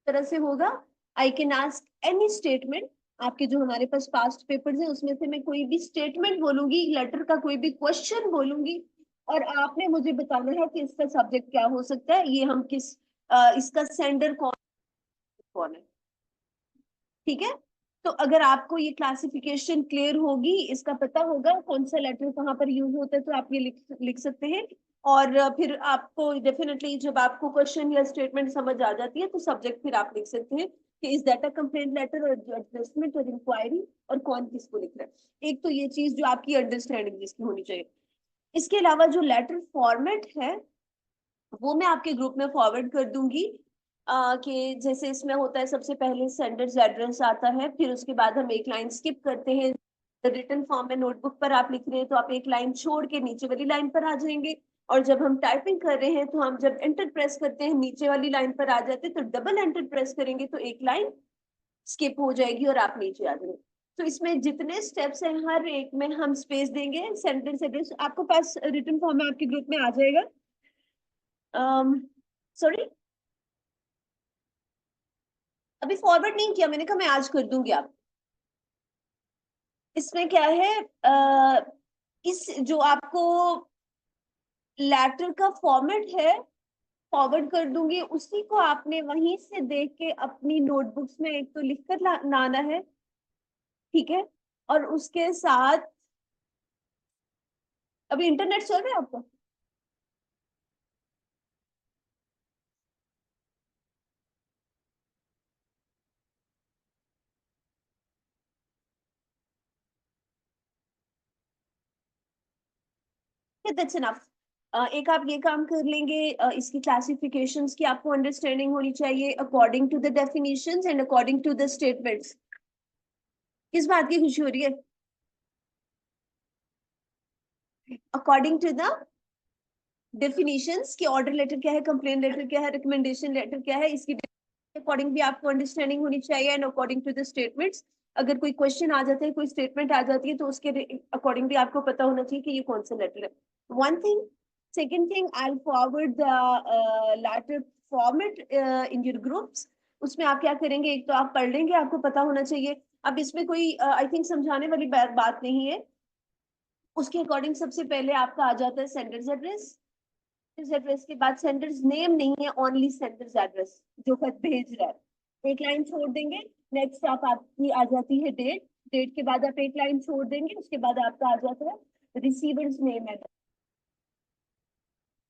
तरह से होगा, I can ask any statement. आपके जो हमारे पास पास्ट पेपर्स है उसमें से मैं कोई भी स्टेटमेंट बोलूंगी, लेटर का कोई भी क्वेश्चन बोलूंगी, और आपने मुझे बताना है कि इसका सब्जेक्ट क्या हो सकता है, ये हम किस इसका सेंडर कौन कौन है। ठीक है। तो अगर आपको ये क्लासिफिकेशन क्लियर होगी, इसका पता होगा कौन सा लेटर कहाँ पर यूज होता है, तो आप ये लिख सकते हैं। और फिर आपको डेफिनेटली जब आपको क्वेश्चन या स्टेटमेंट समझ आ जाती है तो सब्जेक्ट फिर आप लिख सकते हैं कि is that a complaint letter और एडजस्टमेंट और इंक्वायरी, और कौन किसको लिख रहा है। एक तो ये चीज जो आपकी अंडरस्टैंडिंग जिसकी होनी चाहिए। इसके अलावा जो लेटर फॉर्मेट है वो मैं आपके ग्रुप में फॉरवर्ड कर दूंगी। कि जैसे इसमें होता है, सबसे पहले सेंडर्स एड्रेस आता है, फिर उसके बाद हम एक लाइन स्किप करते हैं। रिटन फॉर्म में नोटबुक पर आप लिख रहे हैं तो आप एक लाइन छोड़ के नीचे वाली लाइन पर आ जाएंगे, और जब हम टाइपिंग कर रहे हैं तो हम जब एंटर प्रेस करते हैं नीचे वाली लाइन पर आ जाते हैं, तो डबल एंटर प्रेस करेंगे तो एक लाइन स्किप हो जाएगी और आप नीचे आ जाएंगे। तो इसमें जितने स्टेप्स हैं हर एक में हम स्पेस देंगे। सेंटेंस एड्रेस आपको पास रिटन फॉर्म में आपके ग्रुप में आ जाएगा। सॉरी, अभी फॉरवर्ड नहीं किया, मैंने कहा मैं आज कर दूंगी आप। इसमें क्या है, इस जो आपको लेटर का फॉर्मेट है फॉरवर्ड कर दूंगी, उसी को आपने वहीं से देख के अपनी नोटबुक्स में एक तो लिख कर लाना है। ठीक है। और उसके साथ अभी इंटरनेट चल रहा है आपका? That's enough. एक आप ये काम कर लेंगे, इसकी क्लासिफिकेशंस की आपको अंडरस्टैंडिंग होनी चाहिए according to the definitions and according to the statements. किस बात की खुशी हो रही है? अकॉर्डिंग टू द डेफिनेशंस की ऑर्डर लेटर क्या है, कंप्लेन लेटर क्या है, रिकमेंडेशन लेटर क्या है, इसकी अकॉर्डिंग भी आपको अंडरस्टैंडिंग होनी चाहिए and according to the statements. अगर कोई क्वेश्चन आ जाता है, कोई स्टेटमेंट आ जाती है, तो उसके अकॉर्डिंग भी आपको पता होना चाहिए कि ये कौन सा लेटर है। One thing. Second thing, I will forward the letter format in your groups. उसमें आप क्या करेंगे, एक तो आप पढ़ लेंगे, आपको पता होना चाहिए। अब इसमें कोई आई थिंक समझाने वाली बात नहीं है। उसके अकॉर्डिंग सबसे पहले आपका आ जाता है सेंडर्स एड्रेस। इस एड्रेस के बाद सेंडर्स नेम नहीं है, ओनली सेंडर्स एड्रेस, जो खत भेज रहा है। एक लाइन छोड़ देंगे। नेक्स्ट आप आपकी आ जाती है डेट। डेट के बाद आप एक लाइन छोड़ देंगे, उसके बाद आपका आ जाता है receiver's name address.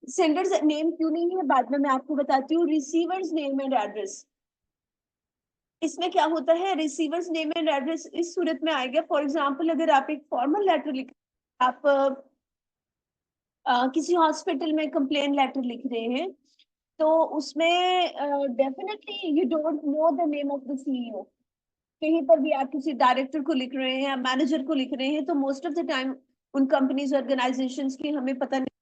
Sender's name क्यों नहीं है बाद में मैं आपको बताती हूँ। रिसीवर्स नेम एंड एड्रेस, इसमें क्या होता है, रिसीवर्स नेम एंड एड्रेस इस सूरत में आएगा। फॉर एग्जाम्पल, अगर आप एक फॉर्मल लेटर लिख, आप किसी हॉस्पिटल में कंप्लेन लेटर लिख रहे हैं, तो उसमें definitely you don't know the name of the CEO. कहीं पर भी आप किसी डायरेक्टर को लिख रहे हैं या मैनेजर को लिख रहे हैं, तो मोस्ट ऑफ द टाइम उन कंपनीज ऑर्गेनाइजेशंस की हमें पता नहीं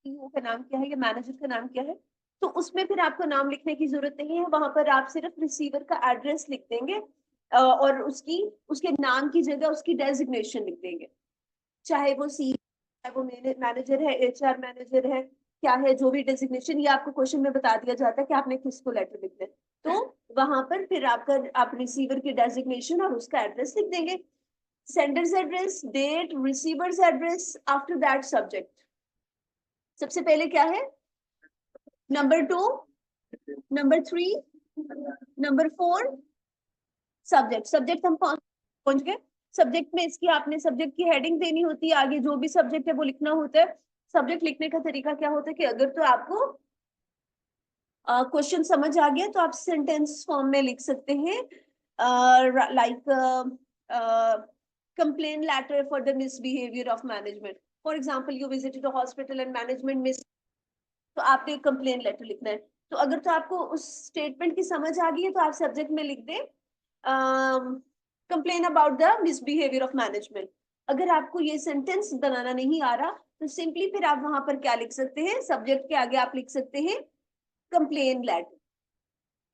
सीईओ का नाम क्या है या मैनेजर का नाम क्या है। तो उसमें फिर आपको नाम लिखने की जरूरत नहीं है, वहां पर आप सिर्फ रिसीवर का एड्रेस लिख देंगे और उसके नाम की जगह उसकी डेजिग्नेशन लिख देंगे, चाहे वो सी, चाहे वो मैनेजर है, एचआर मैनेजर है, क्या है जो भी डेजिग्नेशन, ये आपको क्वेश्चन में बता दिया जाता है कि आपने किसको लेटर लिखना है। तो वहां पर फिर आप रिसीवर की डेजिग्नेशन और उसका एड्रेस लिख देंगे, sender's address, date, receiver's address, after that subject. सबसे पहले क्या है, number 2, number 3, number 4, subject. Subject हम पहुंच गए। सब्जेक्ट में इसकी आपने सब्जेक्ट की हेडिंग देनी होती है, आगे जो भी सब्जेक्ट है वो लिखना होता है। सब्जेक्ट लिखने का तरीका क्या होता है कि अगर तो आपको क्वेश्चन समझ आ गया तो आप सेंटेंस फॉर्म में लिख सकते हैं, like complain letter for the misbehaviour of management. For example, you visited a hospital and management miss, तो आपने कंप्लेन लेटर लिखना है। तो अगर तो आपको उस स्टेटमेंट की समझ आ गई है तो आप सब्जेक्ट में लिख दें complain about the misbehaviour of management. अगर आपको ये सेंटेंस बनाना नहीं आ रहा तो सिंपली फिर आप वहां पर क्या लिख सकते हैं, सब्जेक्ट के आगे आप लिख सकते हैं कंप्लेन लेटर।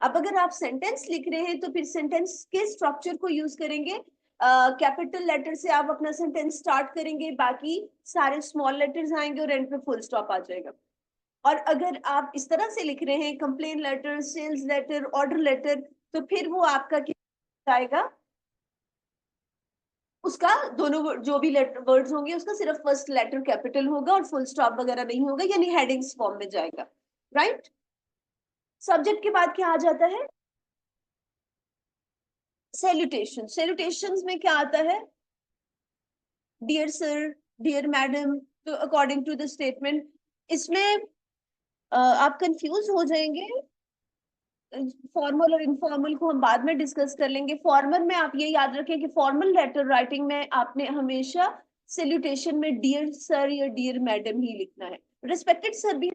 अब अगर आप सेंटेंस लिख रहे हैं तो फिर सेंटेंस के स्ट्रक्चर को यूज करेंगे, कैपिटल लेटर से आप अपना सेंटेंस स्टार्ट करेंगे, बाकी सारे स्मॉल लेटर्स आएंगे और एंड पे फुल स्टॉप आ जाएगा। और अगर आप इस तरह से लिख रहे हैं complain letter, sales letter, order letter, तो फिर वो आपका क्या आएगा, उसका दोनों जो भी वर्ड्स होंगे उसका सिर्फ फर्स्ट लेटर कैपिटल होगा और फुल स्टॉप वगैरह नहीं होगा, यानी हेडिंग्स फॉर्म में जाएगा, राइट। सब्जेक्ट के बाद क्या आ जाता है, सैल्यूटेशन। सैल्यूटेशंस में क्या आता है, डियर सर, डियर मैडम, तो अकॉर्डिंग टू द स्टेटमेंट। इसमें आप कंफ्यूज हो जाएंगे, फॉर्मल और इनफॉर्मल को हम बाद में डिस्कस कर लेंगे। फॉर्मल में आप ये याद रखें कि फॉर्मल लेटर राइटिंग में आपने हमेशा सैल्यूटेशन में डियर सर या डियर मैडम ही लिखना है। रिस्पेक्टेड सर भी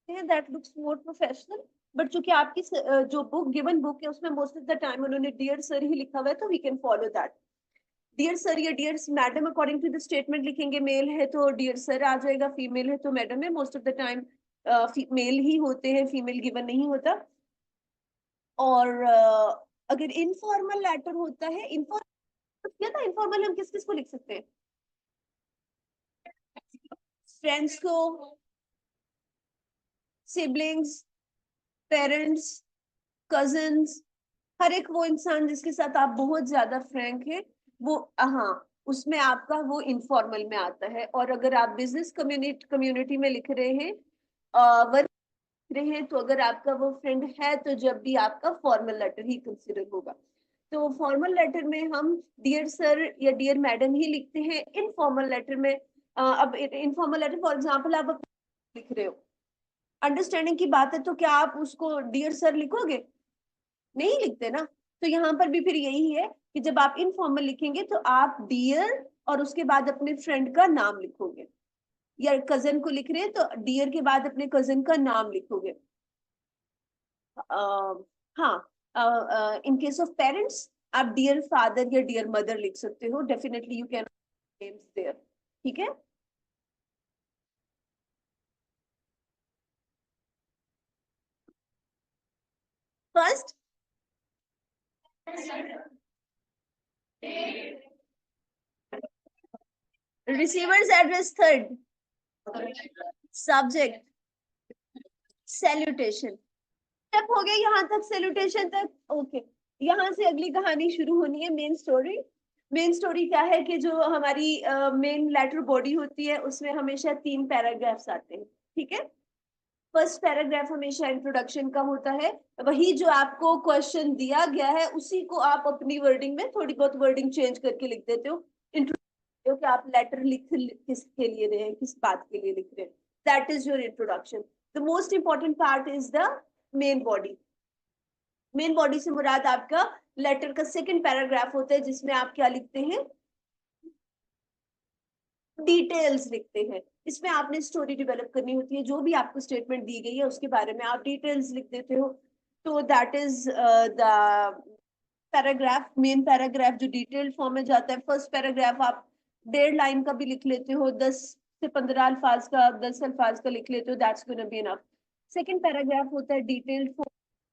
है, that looks more professional, but चूंकि आपकी जो बुक गिवन बुक है उसमें मोस्ट ऑफ द टाइम उन्होंने डियर सर ही लिखा हुआ है, तो we can follow that. Dear sir या dear madam according to the statement लिखेंगे, मेल है तो डियर सर आ जाएगा, फीमेल है तो मैडम है, most of the time male ही होते हैं, फीमेल गिवन नहीं होता। और अगर इनफॉर्मल लेटर होता है, इनफॉर्मल क्या था, इनफॉर्मल हम किस किस को लिख सकते हैं, फ्रेंड्स को, सिबलिंग्स, पेरेंट्स, कजिन्स, हर एक वो इंसान जिसके साथ आप बहुत ज्यादा फ्रैंक है, वो, हाँ, उसमें आपका वो इनफॉर्मल में आता है। और अगर आप बिजनेस कम्युनिटी में लिख रहे हैं, वर्क रहे हैं, तो अगर आपका वो फ्रेंड है तो जब भी आपका फॉर्मल लेटर ही कंसिडर होगा। तो फॉर्मल लेटर में हम डियर सर या डियर मैडम ही लिखते हैं। इनफॉर्मल लेटर में अब इनफॉर्मल लेटर फॉर एग्जांपल आप लिख रहे हो, अंडरस्टैंडिंग की बात है, तो क्या आप उसको डियर सर लिखोगे, नहीं लिखते ना। तो यहाँ पर भी फिर यही है कि जब आप इनफॉर्मल लिखेंगे तो आप डियर और उसके बाद अपने फ्रेंड का नाम लिखोगे, या कजन को लिख रहे हैं तो डियर के बाद अपने कजन का नाम लिखोगे। हाँ, इन केस ऑफ पेरेंट्स आप डियर फादर या डियर मदर लिख सकते हो, definitely you can names there, ठीक है। First, receiver's address third, subject, salutation. Step हो गया यहाँ तक, सैल्यूटेशन तक, ओके। यहाँ से अगली कहानी शुरू होनी है, मेन स्टोरी। मेन स्टोरी क्या है कि जो हमारी मेन लेटर बॉडी होती है उसमें हमेशा 3 पैराग्राफ्स आते हैं, ठीक है। फर्स्ट पैराग्राफ हमेशा इंट्रोडक्शन का होता है, वही जो आपको क्वेश्चन दिया गया है उसी को आप अपनी वर्डिंग में थोड़ी बहुत वर्डिंग चेंज करके लिख देते हो। इंट्रोडक्शन कि आप लेटर लिख किसके लिए रहे हैं, किस बात के लिए लिख रहे हैं, that is your introduction. The most important part is the main body. Main body से मुराद आपका लेटर का सेकंड पैराग्राफ होता है, जिसमें आप क्या लिखते हैं, डिटेल्स लिखते हैं। इसमें आपने स्टोरी डेवलप करनी होती है, जो भी आपको स्टेटमेंट दी गई है उसके बारे में आप डिटेल्स लिख देते हो। तो that is the paragraph, main paragraph जो डिटेल्ड फॉर्म में जाता है। फर्स्ट पैराग्राफ आप 1.5 लाइन का भी लिख लेते हो, 10 से 15 अल्फाज का, 10 अल्फाज का लिख लेते हो, that's gonna be enough. Second paragraph होता है डिटेल्ड,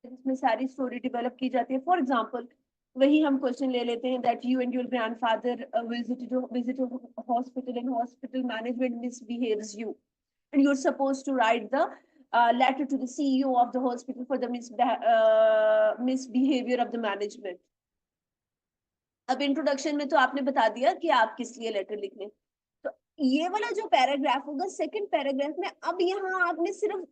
जिसमें सारी स्टोरी डेवलप की जाती है। फॉर एग्जाम्पल, वही हम क्वेश्चन ले लेते हैं that you and your grandfather visit hospital and hospital management misbehaves you and you're supposed to write the letter to the CEO of the hospital for the misbehavior of the management. अब introduction में तो आपने बता दिया कि आप किस लिए लेटर लिखने, तो ये वाला जो पैराग्राफ होगा सेकंड पैराग्राफ में, अब यहाँ आपने सिर्फ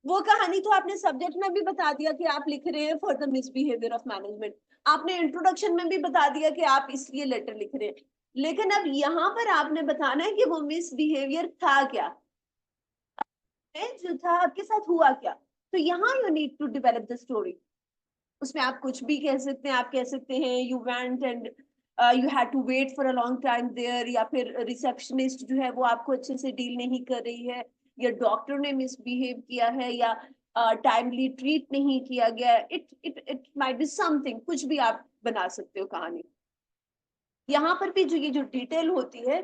वो कहानी तो आपने सब्जेक्ट में भी बता दिया कि आप लिख रहे हैं for the misbehaviour of management, आपने इंट्रोडक्शन में भी बता दिया कि आप इसलिए लेटर लिख रहे हैं, लेकिन अब यहाँ पर आपने बताना है कि वो मिसबिहेवियर था क्या, जो था आपके साथ हुआ क्या। तो यहाँ you need to develop the story. उसमें आप कुछ भी कह सकते हैं, आप कह सकते हैं you went and you had to wait for a long time there, या फिर रिसेप्शनिस्ट जो है वो आपको अच्छे से डील नहीं कर रही है, या डॉक्टर ने मिसबिहेव किया है, या टाइमली ट्रीट नहीं किया गया। इट माइट बी समथिंग, कुछ भी आप बना सकते हो कहानी। यहाँ पर भी जो ये जो डिटेल होती है,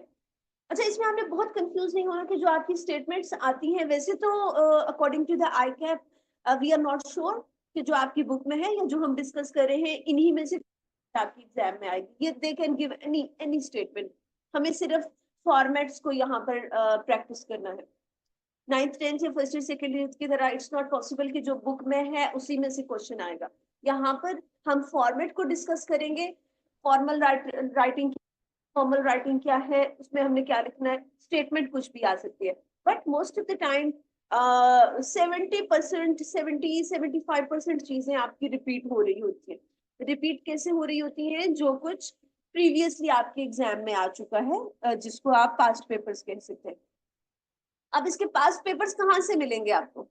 अच्छा इसमें आपने बहुत कंफ्यूज नहीं होना कि जो आपकी स्टेटमेंट्स आती हैं, वैसे तो according to the I cap we are not sure कि जो आपकी बुक में है या जो हम डिस्कस कर रहे हैं इन्हीं में से आपकी एग्जाम में आएगी। ये they can give any statement, हमें सिर्फ फॉर्मेट्स को यहाँ पर प्रैक्टिस करना है। 9th 10th या फर्स्ट ईयर सेकेंड ईयर की तरह इट्स नॉट पॉसिबल कि जो बुक में है उसी में से क्वेश्चन आएगा। यहाँ पर हम फॉर्मेट को डिस्कस करेंगे, फॉर्मल राइटिंग, फॉर्मल राइटिंग क्या है, उसमें हमने क्या लिखना है, स्टेटमेंट कुछ भी आ सकती है, but most of the time 70%, 70-75% चीजें आपकी रिपीट हो रही होती है। रिपीट कैसे हो रही होती है, जो कुछ प्रीवियसली आपके एग्जाम में आ चुका है, जिसको आप पास्ट पेपर्स कह सकते हैं। अब इसके पास्ट पेपर्स कहाँ से मिलेंगे आपको,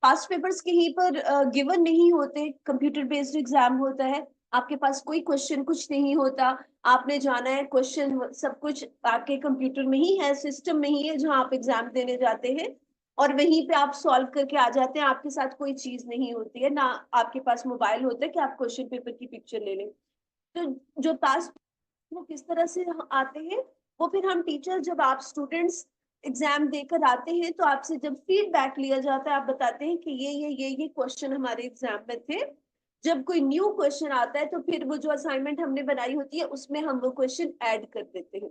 पास्ट पेपर्स कहीं पर गिवन नहीं होते, कंप्यूटर बेस्ड एग्जाम होता है, आपके पास कोई क्वेश्चन कुछ नहीं होता, आपने जाना है क्वेश्चन सब कुछ आपके कंप्यूटर में ही है, सिस्टम में ही है जहां आप एग्जाम देने जाते हैं, और वहीं पे आप सॉल्व करके आ जाते हैं, आपके साथ कोई चीज नहीं होती है, ना आपके पास मोबाइल होता है कि आप क्वेश्चन पेपर की पिक्चर ले लें। तो जो पास वो किस तरह से आते हैं, वो फिर हम टीचर, जब आप स्टूडेंट्स एग्जाम देकर आते हैं तो आपसे जब फीडबैक लिया जाता है, आप बताते हैं कि ये क्वेश्चन हमारे एग्जाम में थे। जब कोई न्यू क्वेश्चन आता है तो फिर वो जो असाइनमेंट हमने बनाई होती है उसमें हम वो क्वेश्चन ऐड कर देते हैं।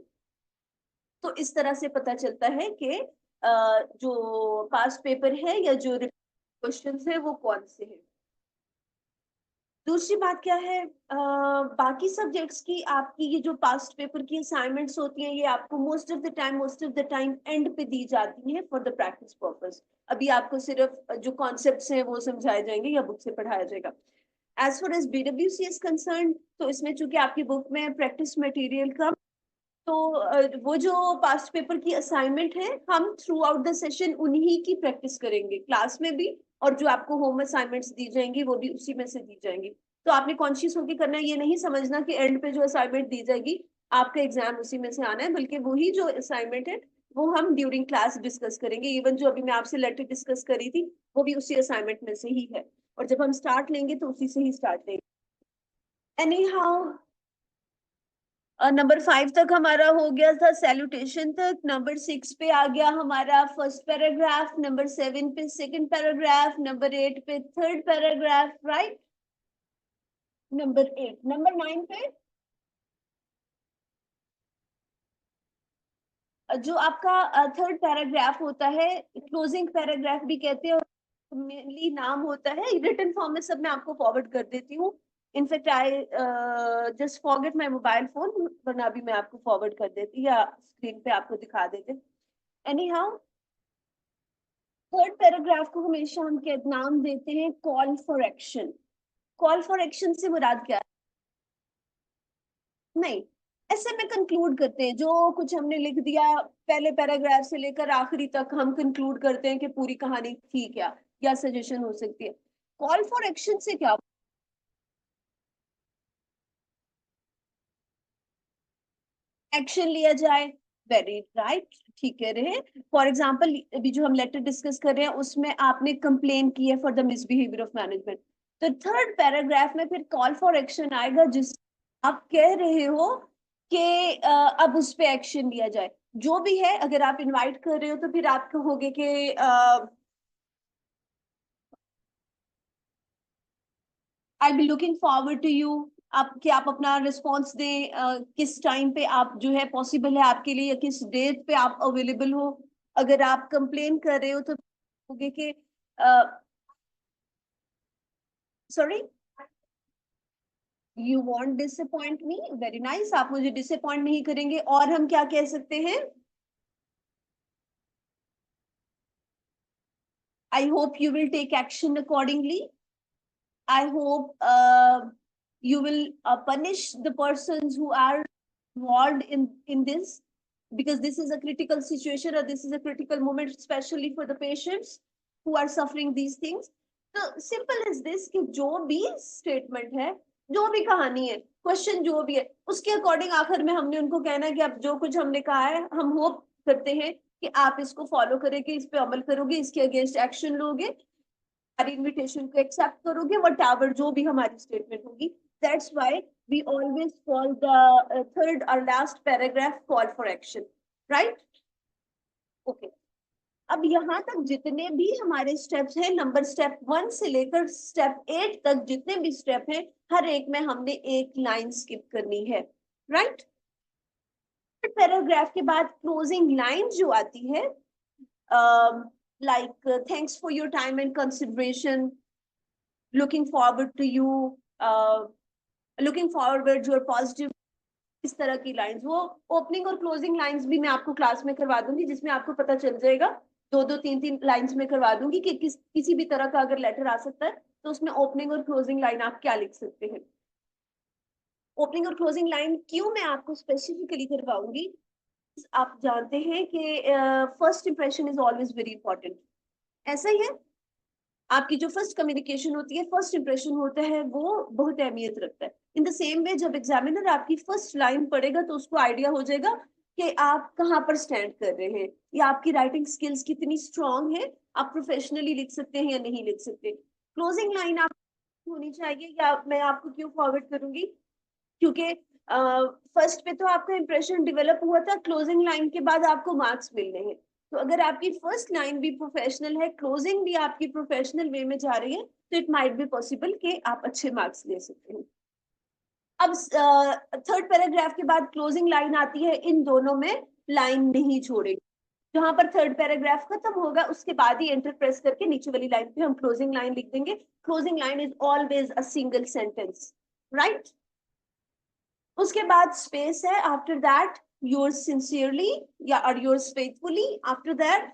तो इस तरह से पता चलता है कि जो पास्ट पेपर है या जो क्वेश्चन है वो कौन से हैं। दूसरी बात क्या है, बाकी सब्जेक्ट्स की आपकी ये जो पास्ट पेपर की असाइनमेंट्स होती हैं, ये आपको most of the time and पे दी जाती हैं फॉर द प्रैक्टिस पर्पस। अभी आपको सिर्फ जो कॉन्सेप्ट्स हैं वो समझाए जाएंगे या बुक से पढ़ाया जाएगा। As far as BWC is concern, तो इसमें चूंकि आपकी बुक में प्रैक्टिस मटेरियल कम, तो वो जो पास्ट पेपर की असाइनमेंट है हम थ्रू आउट द सेशन उन्हीं की प्रैक्टिस करेंगे क्लास में भी, और जो आपको होम असाइनमेंट्स दी जाएंगी वो भी उसी में से दी जाएंगी। तो आपने कॉन्शियस होकर करना है, ये नहीं समझना कि एंड पे जो असाइनमेंट दी जाएगी आपका एग्जाम उसी में से आना है, बल्कि वही जो असाइनमेंट है वो हम ड्यूरिंग क्लास डिस्कस करेंगे। इवन जो अभी मैं आपसे लेटर डिस्कस करी थी वो भी उसी असाइनमेंट में से ही है, और जब हम स्टार्ट लेंगे तो उसी से ही स्टार्ट लेंगे। एनी हाउ नंबर 5 तक हमारा हो गया था, सैल्यूटेशन तक। नंबर 6 पे आ गया हमारा फर्स्ट पैराग्राफ, नंबर 7 पे सेकंड पैराग्राफ, नंबर 8 पे third paragraph, right. Number 8, number 9 पे जो आपका थर्ड पैराग्राफ होता है, क्लोजिंग पैराग्राफ भी कहते हैं, मेनली नाम होता है, रिटन फॉर्म में सब मैं आपको फॉरवर्ड कर देती हूँ। In fact I just forget my mobile phone, वरना अभी मैं आपको फॉरवर्ड कर देती या स्क्रीन पे आपको दिखा देते। एनी हाउ, थर्ड पैराग्राफ को हमेशा हम क्या नाम देते हैं, call for action. Call for action से मुराद क्या है, नहीं, ऐसे में कंक्लूड करते हैं जो कुछ हमने लिख दिया पहले पैराग्राफ से लेकर आखिरी तक, हम कंक्लूड करते हैं कि पूरी कहानी थी क्या, या सजेशन हो सकती है। कॉल फॉर एक्शन से क्या, एक्शन लिया जाए, वेरी राइट, ठीक कह रहे हैं। फॉर एग्जाम्पल अभी जो हम लेटर डिस्कस कर रहे हैं उसमें आपने कंप्लेन की है for the misbehaviour of management, तो थर्ड पैराग्राफ में फिर कॉल फॉर एक्शन आएगा, जिस आप कह रहे हो कि अब उस पे एक्शन लिया जाए। जो भी है, अगर आप इनवाइट कर रहे हो तो फिर आप कहोगे कि I be looking forward to you. आप कि आप अपना रिस्पॉन्स दें, किस टाइम पे आप जो है पॉसिबल है आपके लिए, या किस डेट पे आप अवेलेबल हो। अगर आप कंप्लेन कर रहे हो तो कहोगे कि sorry, you want disappoint me, very nice, आप मुझे डिसअपॉइंट नहीं करेंगे। और हम क्या कह सकते हैं, I hope you will take action accordingly. I hope you will punish the persons who are involved in this, because this is a critical situation, or this is a critical moment, especially for the patients who are suffering these things. So simple is this कि जो भी statement है, जो भी कहानी है, question जो भी है, उसके अकॉर्डिंग आखिर में हमने उनको कहना है कि अब जो कुछ हमने कहा है, हम होप करते हैं कि आप इसको फॉलो करेंगे, इस पे अमल करोगे, इसके अगेंस्ट एक्शन लोगे, हमारी इनविटेशन को एक्सेप्ट करोगे, वट एवर जो भी हमारी स्टेटमेंट होगी। That's why we always call the third और last paragraph call for action, right? Okay, अब यहाँ तक जितने भी हमारे स्टेप्स हैं, नंबर स्टेप 1 से लेकर स्टेप 8 तक जितने भी स्टेप हैं, हर एक में हमने एक लाइन स्किप करनी है, राइट? पैराग्राफ के बाद क्लोजिंग लाइन जो आती है, like thanks for your time and consideration, looking forward to you, looking forward your positive, इस तरह की लाइंस, वो ओपनिंग और क्लोजिंग लाइंस भी मैं आपको क्लास में करवा दूंगी, जिसमें आपको पता चल जाएगा। दो दो तीन तीन लाइंस में करवा दूंगी कि किसी भी तरह का अगर लेटर आ सकता है तो उसमें ओपनिंग और क्लोजिंग लाइन आप क्या लिख सकते हैं। ओपनिंग और क्लोजिंग लाइन क्यों मैं आपको स्पेसिफिकली करवाऊंगी, आप जानते हैं कि first impression is always very important. ऐसा ही है, आपकी जो फर्स्ट कम्युनिकेशन होती है, फर्स्ट इंप्रेशन होता है, वो बहुत अहमियत रखता है। इन द सेम वे जब एग्जामिनर आपकी फर्स्ट लाइन पढ़ेगा तो उसको आइडिया हो जाएगा कि आप कहाँ पर स्टैंड कर रहे हैं, या आपकी राइटिंग स्किल्स कितनी स्ट्रांग है, आप प्रोफेशनली लिख सकते हैं या नहीं लिख सकते। क्लोजिंग लाइन आप होनी चाहिए, या मैं आपको क्यों फॉरवर्ड करूंगी, क्योंकि फर्स्ट पे तो आपका इंप्रेशन डेवलप हुआ था, क्लोजिंग लाइन के बाद आपको मार्क्स मिलने हैं। तो अगर आपकी फर्स्ट लाइन भी प्रोफेशनल है, क्लोजिंग भी आपकी प्रोफेशनल वे में जा रही है, तो इट माइट बी पॉसिबल कि आप अच्छे मार्क्स ले सकते हैं। अब थर्ड पैराग्राफ के बाद क्लोजिंग लाइन आती है, इन दोनों में लाइन नहीं छोड़ेगी। जहां पर थर्ड पैराग्राफ खत्म होगा उसके बाद ही एंटर प्रेस करके नीचे वाली लाइन पे हम क्लोजिंग लाइन लिख देंगे। Closing line is always a single sentence, right? उसके बाद स्पेस है, आफ्टर दैट yours sincerely या or yours faithfully, after that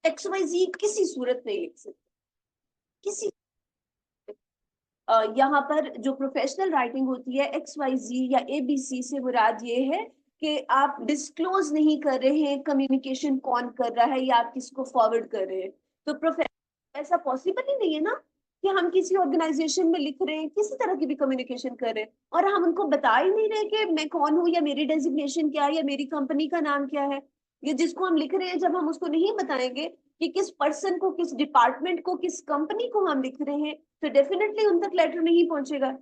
XYZ किसी सूरत नहीं लिख सकते, किसी यहाँ पर जो प्रोफेशनल राइटिंग होती है XYZ या ABC से मुराद ये है कि आप डिस्क्लोज नहीं कर रहे हैं कम्युनिकेशन कौन कर रहा है या आप किसको फॉरवर्ड कर रहे हैं। तो प्रोफेशनल ऐसा पॉसिबल ही नहीं है ना कि हम किसी ऑर्गेनाइजेशन में लिख रहे हैं, किसी तरह की भी कम्युनिकेशन कर रहे हैं और हम उनको बता ही नहीं रहे कि मैं कौन हूँ, या मेरी डेजिग्नेशन क्या है, या मेरी कंपनी का नाम क्या है। ये जिसको हम लिख रहे हैं, जब हम उसको नहीं बताएंगे कि किस पर्सन को, किस डिपार्टमेंट को, किस कंपनी को हम लिख रहे हैं, तो डेफिनेटली उन तक लेटर नहीं पहुंचेगा।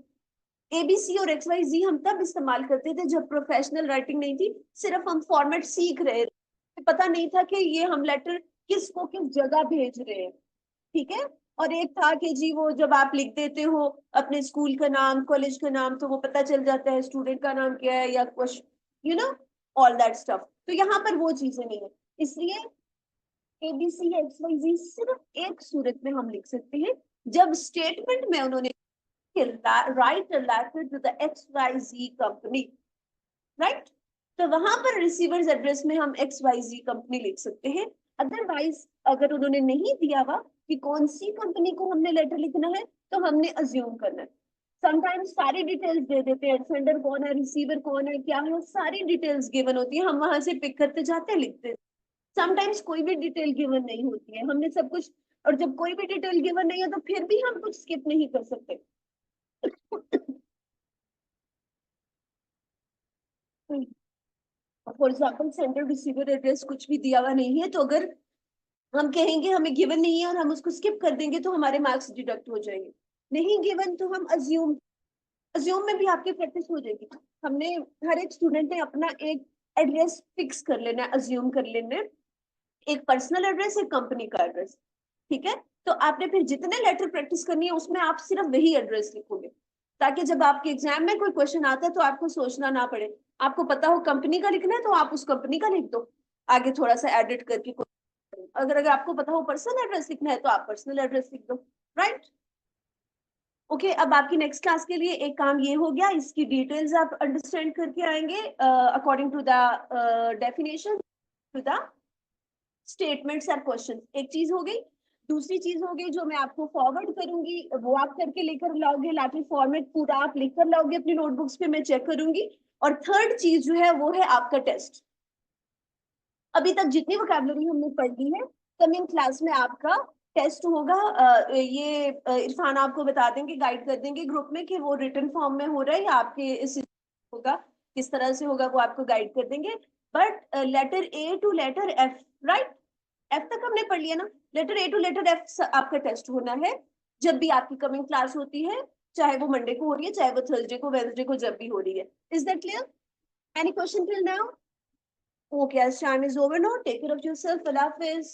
ABC और XYZ हम तब इस्तेमाल करते थे जब प्रोफेशनल राइटिंग नहीं थी, सिर्फ हम फॉर्मेट सीख रहे थे, पता नहीं था कि ये हम लेटर किसको किस जगह भेज रहे हैं, ठीक है। और एक था कि जी वो जब आप लिख देते हो अपने स्कूल का नाम, कॉलेज का नाम, तो वो पता चल जाता है स्टूडेंट का नाम क्या है, या क्वेश्चन, ऑल दैट स्टफ। तो यहाँ पर वो चीजें नहीं है, इसलिए ABC या XYZ सिर्फ एक सूरत में हम लिख सकते हैं, जब स्टेटमेंट में उन्होंने write a letter to the XYZ company, right? तो वहां पर रिसीवर्स एड्रेस में हम XYZ कंपनी लिख सकते हैं। अदरवाइज अगर उन्होंने नहीं दिया हुआ कि कौन सी कंपनी को हमने लेटर लिखना है, तो हमने अज्यूम करना है। समटाइम्स सारी डिटेल्स दे देते हैं, सेंडर कौन है, रिसीवर कौन है, क्या है, सारी डिटेल्स गिवन होती है, हम वहां से पिक करते जाते हैं, लिखते हैं। समटाइम्स कोई भी डिटेल गिवन नहीं होती है, हमने सब कुछ, और जब कोई भी डिटेल गिवन नहीं है तो फिर भी हम कुछ स्किप नहीं कर सकते। For example sender receiver address कुछ भी दिया हुआ नहीं है, तो अगर हम कहेंगे हमें गिवन नहीं है और हम उसको स्किप कर देंगे तो हमारे मार्क्स डिडक्ट हो जाएंगे। नहीं गिवन तो हम अज्यूम, अज्यूम में भी आपकी प्रैक्टिस हो जाएगी। हमने हर एक स्टूडेंट ने अपना एक एड्रेस फिक्स कर लेना है, अज्यूम कर लेना है, एक पर्सनल एड्रेस, एक कंपनी का एड्रेस, ठीक है। तो आपने फिर जितने लेटर प्रैक्टिस करनी है उसमें आप सिर्फ वही एड्रेस लिखोगे, ताकि जब आपके एग्जाम में कोई क्वेश्चन आता है तो आपको सोचना ना पड़े। आपको पता हो कंपनी का लिखना है तो आप उस कंपनी का लिख दो, आगे थोड़ा सा एडिट करके। अगर आपको पता हो पर्सनल एड्रेस लिखना है तो आप पर्सनल एड्रेस लिख दो, राइट। ओके, अब आपकी नेक्स्ट क्लास के लिए एक काम ये हो गया, इसकी डिटेल्स आप अंडरस्टैंड करके आएंगे according to the definition, to the statements और क्वेश्चन। एक चीज हो गई। दूसरी चीज हो गई जो मैं आपको फॉरवर्ड करूंगी, वो आप करके लेकर लाओगे, लैटिन फॉर्मेट पूरा आप लिखकर लाओगे अपनी नोटबुक्स पे, मैं चेक करूंगी। और थर्ड चीज जो है वो है आपका टेस्ट। अभी तक जितनी वोकैबुलरी हमने पढ़ ली है, कमिंग क्लास में आपका टेस्ट होगा। ये इरफान आपको बता देंगे, गाइड कर देंगे ग्रुप में कि वो रिटन फॉर्म में हो रहा है या आपके इस होगा, किस तरह से होगा वो आपको गाइड कर देंगे। But letter A to letter F, right, F तक हमने पढ़ लिया ना। Letter A to letter F आपका टेस्ट होना है जब भी आपकी कमिंग क्लास होती है, चाहे वो मंडे को हो रही है, चाहे वो थर्सडे को, वेडनेसडे को, जब भी हो रही है। Is that clear? Any question till now? Okay, as time is over now, take care of yourself. Allah Hafiz.